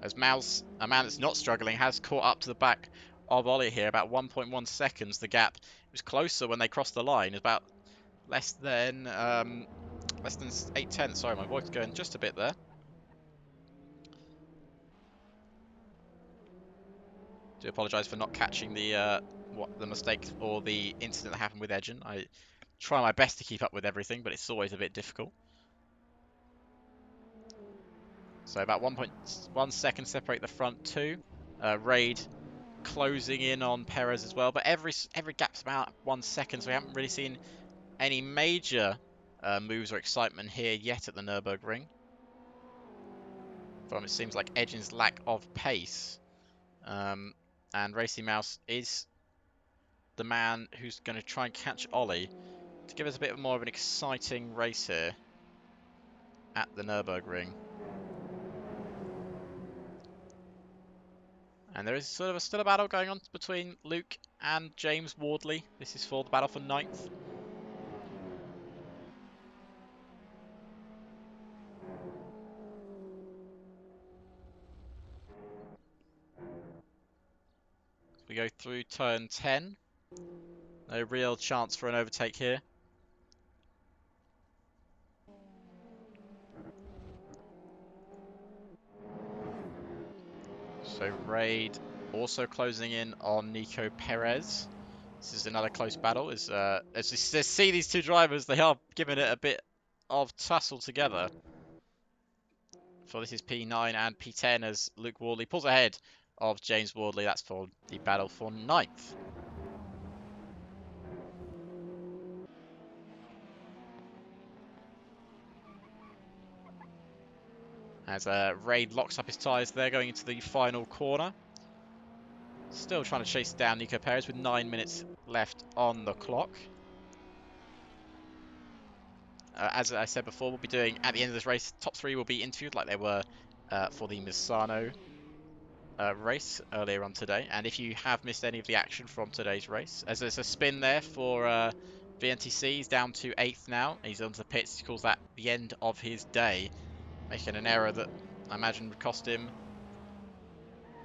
[SPEAKER 1] As Mouse, a man that's not struggling, has caught up to the back of Ollie here, about 1.1 seconds. The gap was closer when they crossed the line. It was about less than 8/10. Sorry, my voice is going just a bit there. Do apologise for not catching the mistake or the incident that happened with Edgin. I try my best to keep up with everything, but it's always a bit difficult. So about 1.1 second separate the front two. Raid closing in on Perez as well, but every gap's about 1 second, so we haven't really seen any major moves or excitement here yet at the Nurburgring. From it seems like Edgin's lack of pace, and Racing Mouse is the man who's going to try and catch Ollie to give us a bit more of an exciting race here at the Nurburgring. And there is sort of still a battle going on between Luke and James Wardley. This is for the battle for 9th. We go through turn 10. No real chance for an overtake here. So Raid also closing in on Nico Perez. This is another close battle. As we see these two drivers, they are giving it a bit of tussle together. So this is P9 and P10 as Luke Wardley pulls ahead of James Wardley. That's for the battle for 9th. As Raid locks up his tyres there, going into the final corner. Still trying to chase down Nico Perez with 9 minutes left on the clock. As I said before, we'll be doing, at the end of this race, top 3 will be interviewed like they were for the Misano race earlier on today. And if you have missed any of the action from today's race, as there's a spin there for BTCC, he's down to 8th now. He's onto the pits. He calls that the end of his day, making an error that I imagine would cost him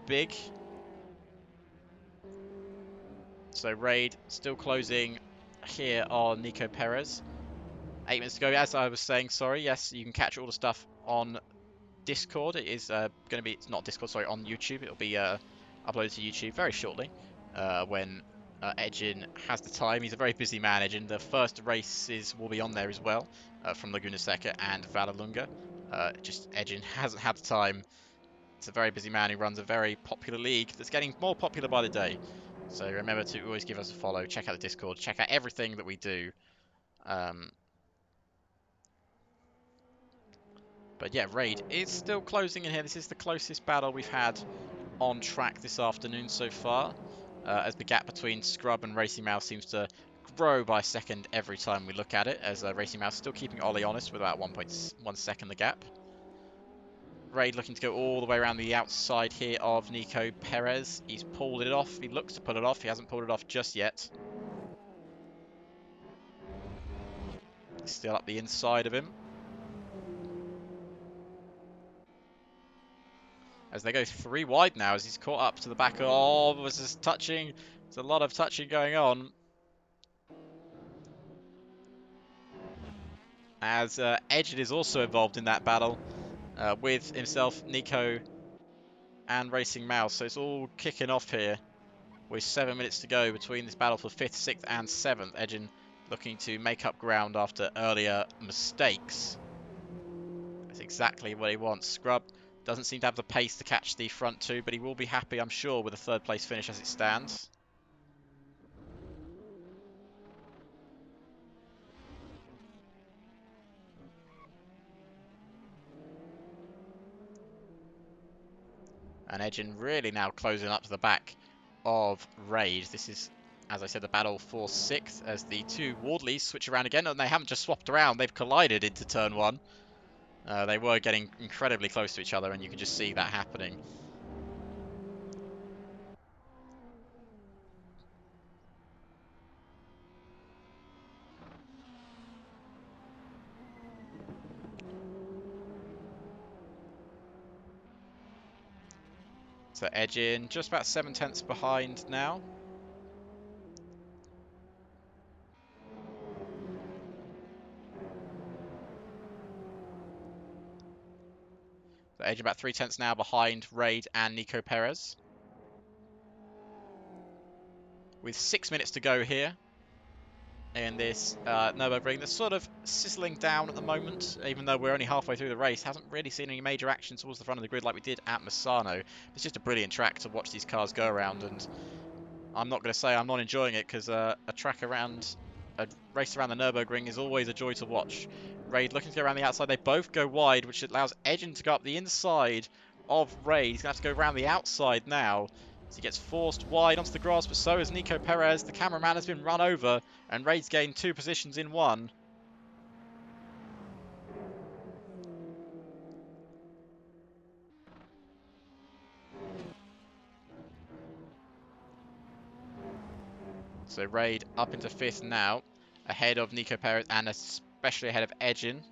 [SPEAKER 1] big. So Raid still closing here on Nico Perez. 8 minutes to go. As I was saying, sorry, yes, you can catch all the stuff on Discord. It is going to be, it's not Discord, sorry, on YouTube. It'll be uploaded to YouTube very shortly when Edgin has the time. He's a very busy man, Edgin. The first races will be on there as well from Laguna Seca and Vallelunga. Just Edgin hasn't had the time. It's a very busy man who runs a very popular league that's getting more popular by the day. So remember to always give us a follow. Check out the Discord. Check out everything that we do. But yeah, Raid is still closing in here. This is the closest battle we've had on track this afternoon so far, as the gap between Scrub and Racing Mouse seems to grow by a second every time we look at it, as Racing Mouse still keeping Ollie honest with about 1.1 second the gap. Raid looking to go all the way around the outside here of Nico Perez. He's pulled it off. He looks to pull it off. He hasn't pulled it off just yet. Still up the inside of him. As they go 3 wide now, as he's caught up to the back. Oh, was just touching. There's a lot of touching going on. As Edgin is also involved in that battle with himself, Nico, and Racing Mouse. So it's all kicking off here with 7 minutes to go between this battle for 5th, 6th, and 7th. Edgin looking to make up ground after earlier mistakes. That's exactly what he wants. Scrub doesn't seem to have the pace to catch the front two, but he will be happy, I'm sure, with a 3rd place finish as it stands. And Edgin really now closing up to the back of Raid. This is, as I said, the battle for 6th as the two Wardleys switch around again. And they haven't just swapped around, they've collided into turn 1. They were getting incredibly close to each other, and you can just see that happening. So Edgin just about 7/10 behind now. So Edgin about 3/10 now behind Raid and Nico Perez. With 6 minutes to go here in this Nurburgring, that's sort of sizzling down at the moment, even though we're only halfway through the race. Hasn't really seen any major action towards the front of the grid like we did at Misano. It's just a brilliant track to watch these cars go around, and I'm not going to say I'm not enjoying it, because a race around the Nurburgring is always a joy to watch. Raid looking to go around the outside. They both go wide, which allows Edgin to go up the inside of Raid. He's going to have to go around the outside now. So he gets forced wide onto the grass, but so is Nico Perez. The cameraman has been run over, and Raid's gained 2 positions in 1. So Raid up into 5th now, ahead of Nico Perez, and especially ahead of Edgin.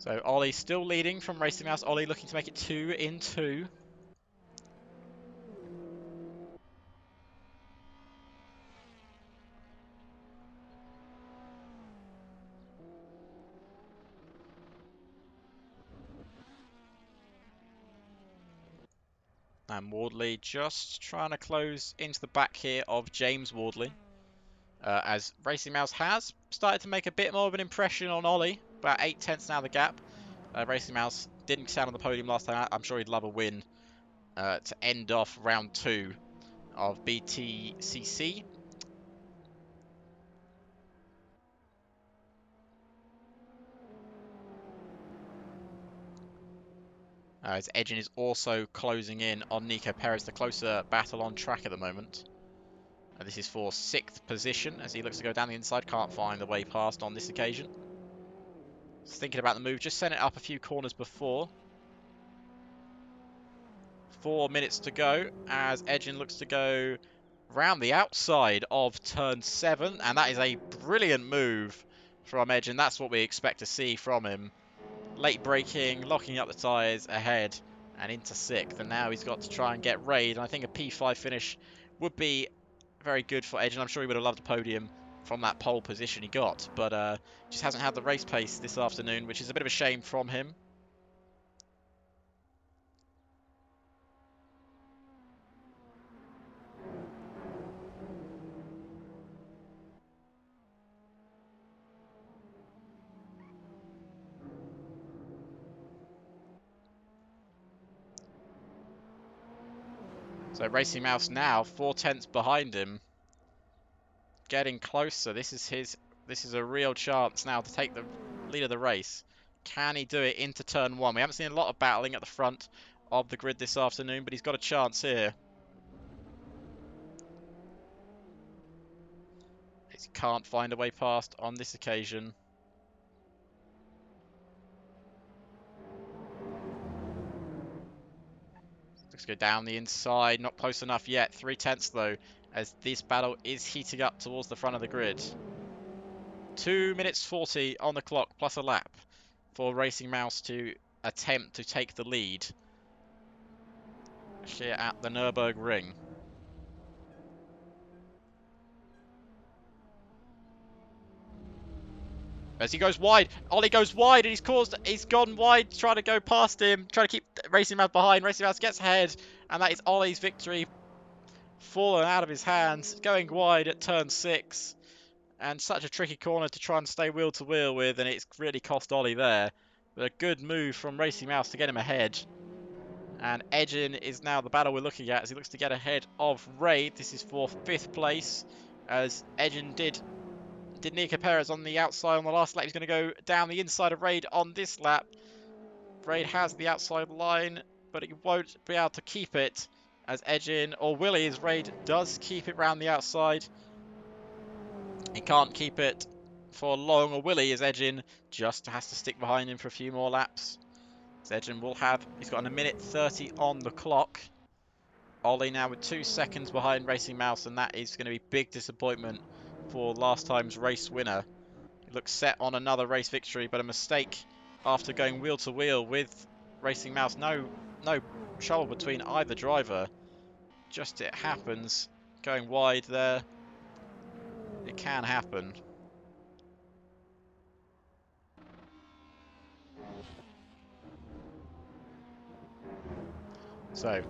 [SPEAKER 1] So Ollie still leading from Racing Mouse. Ollie looking to make it 2 in 2. And Wardley just trying to close into the back here of James Wardley. As Racing Mouse has started to make a bit more of an impression on Ollie. About 8/10 now the gap. Racing Mouse didn't stand on the podium last time. I'm sure he'd love a win to end off round 2 of BTCC. As Edgin is also closing in on Nico Perez, the closer battle on track at the moment. This is for 6th position as he looks to go down the inside. Can't find the way past on this occasion. Just thinking about the move, just sent it up a few corners before. 4 minutes to go as Edgin looks to go round the outside of turn 7, and that is a brilliant move from Edgin. That's what we expect to see from him. Late braking, locking up the tyres ahead and into 6th, and now he's got to try and get Raid, and I think a P5 finish would be very good for Edgin. I'm sure he would have loved a podium from that pole position he got, but just hasn't had the race pace this afternoon, which is a bit of a shame from him. So Racing Mouse now 4/10 behind him, getting closer. This is a real chance now to take the lead of the race. Can he do it into turn 1? We haven't seen a lot of battling at the front of the grid this afternoon, but he's got a chance here. He can't find a way past on this occasion. Let's go down the inside, not close enough yet. 3/10 though, as this battle is heating up towards the front of the grid. 2 minutes 40 on the clock, plus a lap for Racing Mouse to attempt to take the lead here at the Nurburgring. As he goes wide, Ollie goes wide, and he's gone wide, trying to go past him, trying to keep Racing Mouse behind. Racing Mouse gets ahead, and that is Ollie's victory, fallen out of his hands, going wide at turn 6. And such a tricky corner to try and stay wheel to wheel with, and it's really cost Ollie there. But a good move from Racing Mouse to get him ahead. And Edgin is now the battle we're looking at as he looks to get ahead of Raid. This is for 5th place, as Edgin did Nico Perez on the outside on the last lap. He's going to go down the inside of Raid on this lap. Raid has the outside line, but he won't be able to keep it as Edgin, or will he, as Raid does keep it round the outside. He can't keep it for long, or will he, as Edgin just has to stick behind him for a few more laps. Edgin will have, he's got a minute 30 on the clock. Ollie now with 2 seconds behind Racing Mouse, and that is going to be big disappointment for last time's race winner. He looks set on another race victory, but a mistake after going wheel to wheel with Racing Mouse. No trouble between either driver. Just it happens. Going wide there. It can happen. So,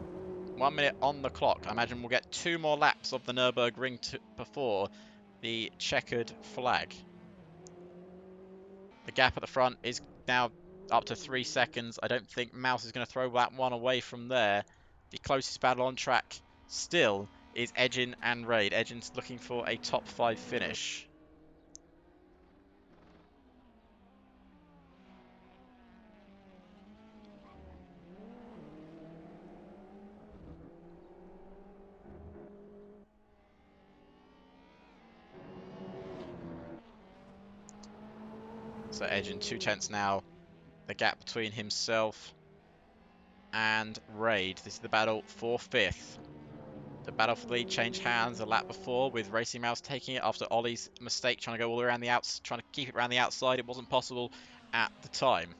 [SPEAKER 1] 1 minute on the clock. I imagine we'll get 2 more laps of the Nurburgring before the checkered flag. The gap at the front is now up to 3 seconds. I don't think Mouse is going to throw that one away from there. The closest battle on track still is Edgin and Raid. Edgin's looking for a top 5 finish. So Edgin 2 tenths now. The gap between himself and Raid. This is the battle for 5th. The battle for the lead changed hands a lap before, with Racing Mouse taking it after Ollie's mistake, trying to go all around the outs, trying to keep it around the outside. It wasn't possible at the time.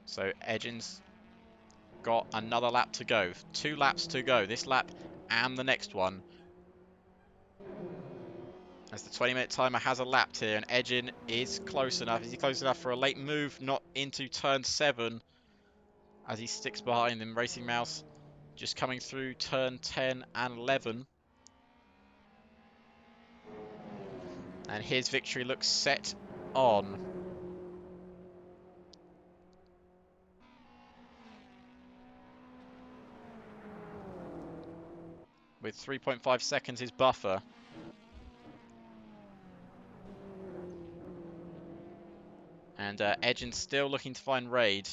[SPEAKER 1] So Edgin's got another lap to go. 2 laps to go. This lap and the next one. As the 20-minute timer has elapsed here, and Edgin is close enough. Is he close enough for a late move? Not into turn 7, as he sticks behind him. Racing Mouse just coming through turn 10 and 11. And his victory looks set on. With 3.5 seconds his buffer. And Edgin still looking to find Raid.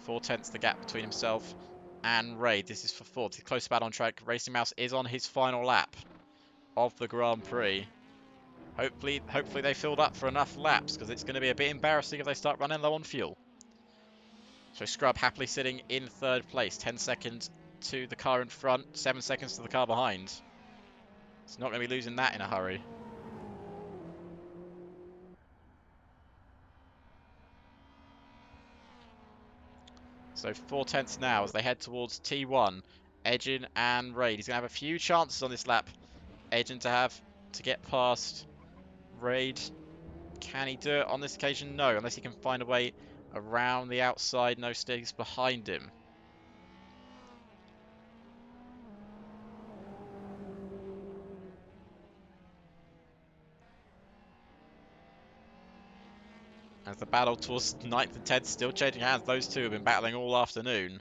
[SPEAKER 1] Four tenths the gap between himself and Raid. This is for 4th. He's close to battle on track. Racing Mouse is on his final lap of the Grand Prix. Hopefully they filled up for enough laps, because it's going to be a bit embarrassing if they start running low on fuel. So Scrub happily sitting in 3rd place. 10 seconds to the car in front, 7 seconds to the car behind. It's not going to be losing that in a hurry. So 4 tenths now as they head towards T1. Edgin and Raid. He's going to have a few chances on this lap. Edgin to get past Raid. Can he do it on this occasion? No, unless he can find a way around the outside. No sticks behind him. As the battle towards 9th and 10th still changing hands. Those two have been battling all afternoon.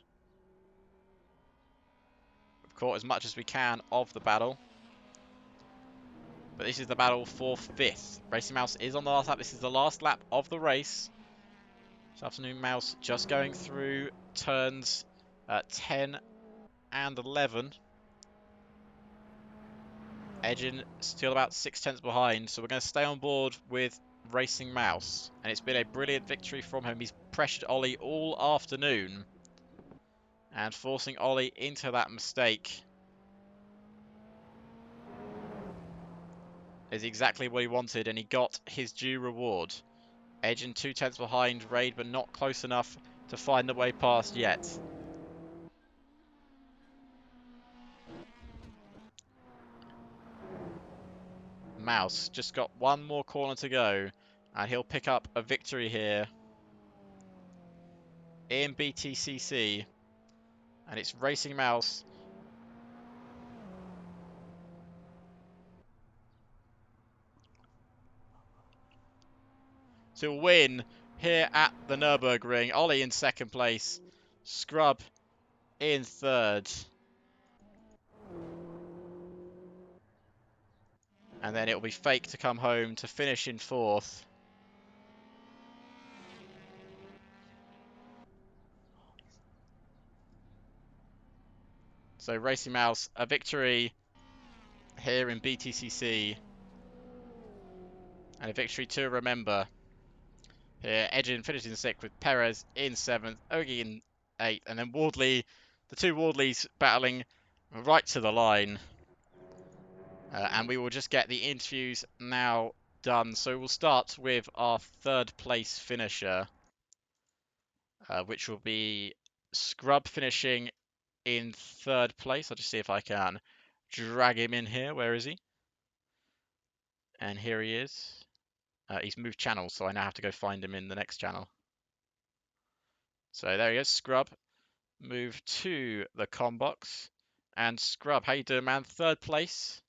[SPEAKER 1] We've caught as much as we can of the battle. But this is the battle for 5th. Racing Mouse is on the last lap. This is the last lap of the race. This afternoon, Mouse just going through turns 10 and 11. Edgin still about 6 tenths behind, so we're going to stay on board with Racing Mouse. And it's been a brilliant victory from him. He's pressured Ollie all afternoon, and forcing Ollie into that mistake is exactly what he wanted, and he got his due reward. Edgin 2 tenths behind Raid, but not close enough to find a way past yet. Mouse just got one more corner to go, and he'll pick up a victory here in BTCC. And it's Racing Mouse to win here at the Nurburgring. Ollie in 2nd place. Scrub in third. And then it'll be Fake to come home to finish in fourth. So Racing Mouse, a victory here in BTCC. And a victory to remember. Here, Edgin finishing sixth with Perez in seventh, Ogie in eighth, and then Wardley, the two Wardleys battling right to the line. And we will just get the interviews now done. So we'll start with our third place finisher, which will be Scrub finishing in third place. I'll just see if I can drag him in here. Where is he? And here he is. He's moved channels, so I now have to go find him in the next channel. So there he is, Scrub. Move to the com box. And Scrub, how you doing, man? Third place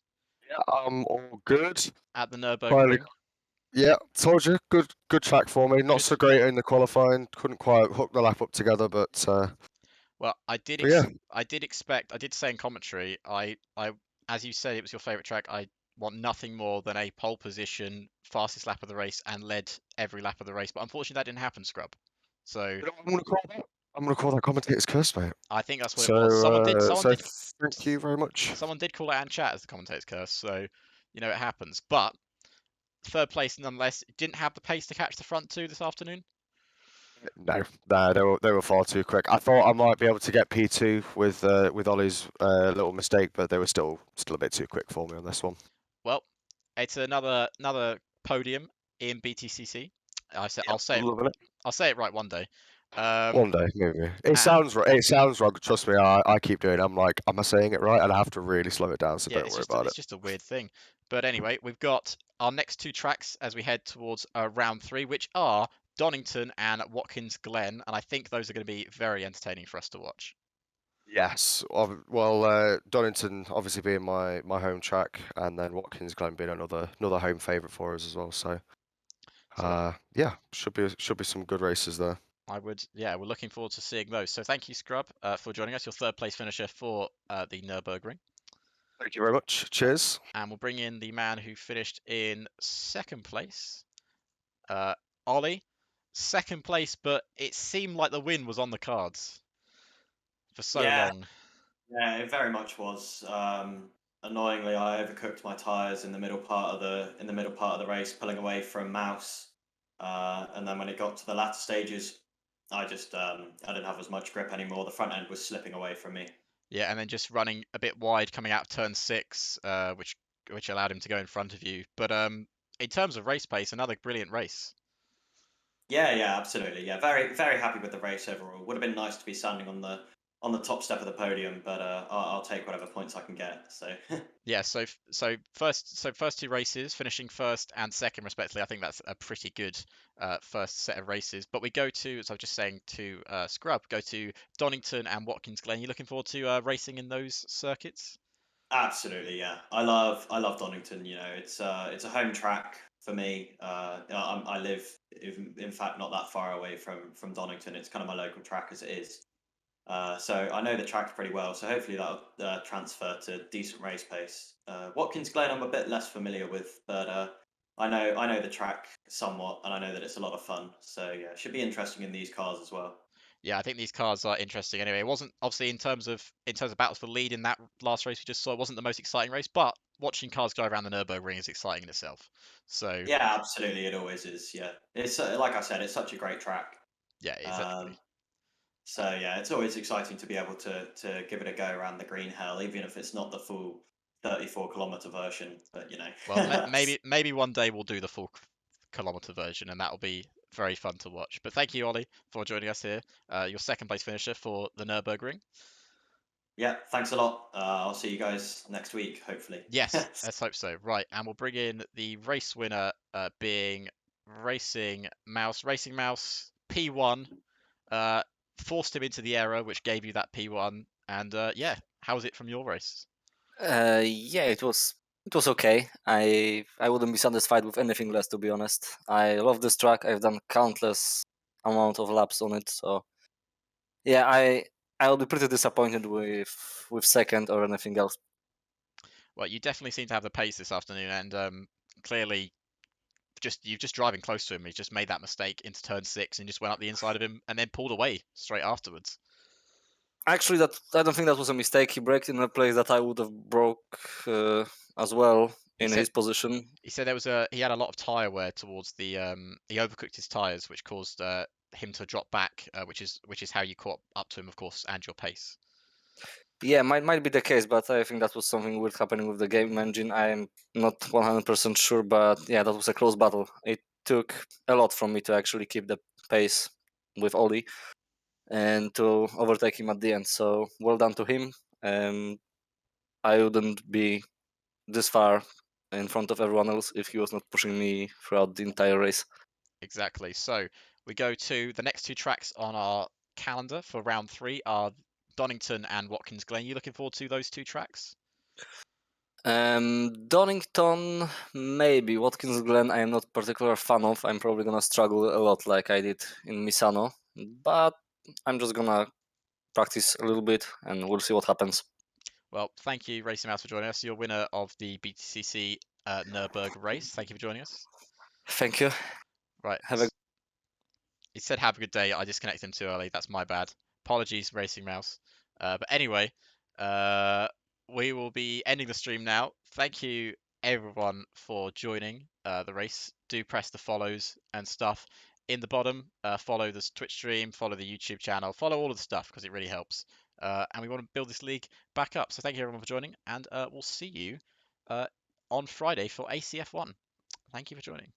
[SPEAKER 3] Yeah, I'm all good.
[SPEAKER 1] at the Nurburgring.
[SPEAKER 3] Finally, yeah, told you, good track for me. Not
[SPEAKER 1] Good.
[SPEAKER 3] so great in the qualifying. Couldn't quite hook the lap up together, but
[SPEAKER 1] Well, I did
[SPEAKER 3] yeah.
[SPEAKER 1] expect. I did say in commentary. As you said, it was your favourite track. I want nothing more than a pole position, fastest lap of the race, and led every lap of the race. But unfortunately, that didn't happen, Scrub. So
[SPEAKER 3] You know what I'm gonna call that? I'm gonna call that commentator's curse, mate.
[SPEAKER 1] I think that's what
[SPEAKER 3] So,
[SPEAKER 1] it was.
[SPEAKER 3] thank you very much.
[SPEAKER 1] Someone did call it out in chat as the commentator's curse. So you know it happens. But third place nonetheless. Didn't have the pace to catch the front two this afternoon.
[SPEAKER 3] No, they were far too quick. I thought I might be able to get P2 with Ollie's little mistake, but they were still a bit too quick for me on this one.
[SPEAKER 1] Well, it's another podium in BTCC. I'll say it right one day.
[SPEAKER 3] One day, maybe. It sounds right. It sounds wrong. Trust me, I keep doing it. I'm like, am I saying it right? And I have to really slow it down, so
[SPEAKER 1] Yeah,
[SPEAKER 3] don't worry about
[SPEAKER 1] it's
[SPEAKER 3] it.
[SPEAKER 1] just a weird thing. But anyway, we've got our next two tracks as we head towards round three, which are Donington and Watkins Glen, and I think those are going to be very entertaining for us to watch.
[SPEAKER 3] Yes. Well, Donington obviously being my home track, and then Watkins Glen being another home favourite for us as well. So, yeah, should be some good races there.
[SPEAKER 1] We're looking forward to seeing those. So thank you, Scrub, for joining us, your third place finisher for the Nurburgring.
[SPEAKER 3] Thank you very much. Cheers.
[SPEAKER 1] And we'll bring in the man who finished in second place, Ollie. Second place, but it seemed like the win was on the cards for so long.
[SPEAKER 4] Yeah, it very much was. Annoyingly, I overcooked my tyres in the middle part of the race, pulling away from Mouse. And then when it got to the latter stages, I just I didn't have as much grip anymore. The front end was slipping away from me.
[SPEAKER 1] Yeah, and then just running a bit wide coming out of turn 6, which allowed him to go in front of you. But in terms of race pace, another brilliant race.
[SPEAKER 4] Yeah, absolutely. Yeah, very very happy with the race overall. Would have been nice to be standing on the top step of the podium, but I'll take whatever points I can get. So
[SPEAKER 1] yeah, so first two races, finishing first and second respectively. I think that's a pretty good first set of races. But we go to, as I was just saying to Scrub, go to Donington and Watkins Glen. You looking forward to racing in those circuits?
[SPEAKER 4] absolutely, yeah. I love Donington. You know, it's a home track for me. I live, in fact, not that far away from Donington. It's kind of my local track as it is. So I know the track pretty well. So hopefully that'll transfer to decent race pace. Watkins Glen I'm a bit less familiar with, but I know the track somewhat, and I know that it's a lot of fun. So yeah, it should be interesting in these cars as well.
[SPEAKER 1] Yeah, I think these cars are interesting. Anyway, it wasn't obviously in terms of battles for lead in that last race we just saw. It wasn't the most exciting race, but watching cars go around the Nurburgring is exciting in itself. So
[SPEAKER 4] Yeah, absolutely, it always is. Yeah, it's like I said, it's such a great track.
[SPEAKER 1] yeah, exactly.
[SPEAKER 4] So yeah, it's always exciting to be able to give it a go around the Green Hell, even if it's not the full 34-kilometer version. But you know,
[SPEAKER 1] Well, maybe one day we'll do the full kilometer version, and that'll be very fun to watch. But thank you, Ollie, for joining us here. Your second place finisher for the Nurburgring.
[SPEAKER 4] Yeah, thanks a lot. I'll see you guys next week, hopefully.
[SPEAKER 1] Yes, let's hope so. Right, and we'll bring in the race winner, being Racing Mouse. Racing Mouse P1 forced him into the error, which gave you that P1. And yeah, how was it from your race?
[SPEAKER 5] Yeah, it was okay. I wouldn't be satisfied with anything less, to be honest. I love this track. I've done countless amount of laps on it, so yeah, I I'll be pretty disappointed with second or anything else.
[SPEAKER 1] Well, you definitely seem to have the pace this afternoon, and clearly, you've just driving close to him. He just made that mistake into turn 6 and just went up the inside of him and then pulled away straight afterwards.
[SPEAKER 5] Actually, that I don't think that was a mistake. He braked in a place that I would have broke as well in his position.
[SPEAKER 1] He said he had a lot of tire wear towards the he overcooked his tires, which caused him to drop back, which is how you caught up to him, of course, and your pace.
[SPEAKER 5] Yeah, might be the case, but I think that was something weird happening with the game engine. I'm not 100% sure, but yeah, that was a close battle. It took a lot from me to actually keep the pace with Oli and to overtake him at the end. So well done to him. I wouldn't be this far in front of everyone else if he was not pushing me throughout the entire race.
[SPEAKER 1] Exactly. So we go to the next 2 tracks on our calendar for round 3 are Donington and Watkins Glen. You looking forward to those 2 tracks?
[SPEAKER 5] Donington, maybe. Watkins Glen, I am not particular fan of. I'm probably gonna struggle a lot like I did in Misano, but I'm just gonna practice a little bit and we'll see what happens.
[SPEAKER 1] Well, thank you, Racing Mouse, for joining us. You're winner of the BTCC Nurburgring race. Thank you for joining us.
[SPEAKER 5] Thank you.
[SPEAKER 1] Right.
[SPEAKER 5] Have a
[SPEAKER 1] He said have a good day. I disconnected him too early. That's my bad. Apologies, Racing Mouse. But anyway, we will be ending the stream now. Thank you, everyone, for joining the race. Do press the follows and stuff in the bottom. Follow the Twitch stream, follow the YouTube channel, follow all of the stuff because it really helps. And we want to build this league back up. So thank you, everyone, for joining. And we'll see you on Friday for ACF1. Thank you for joining.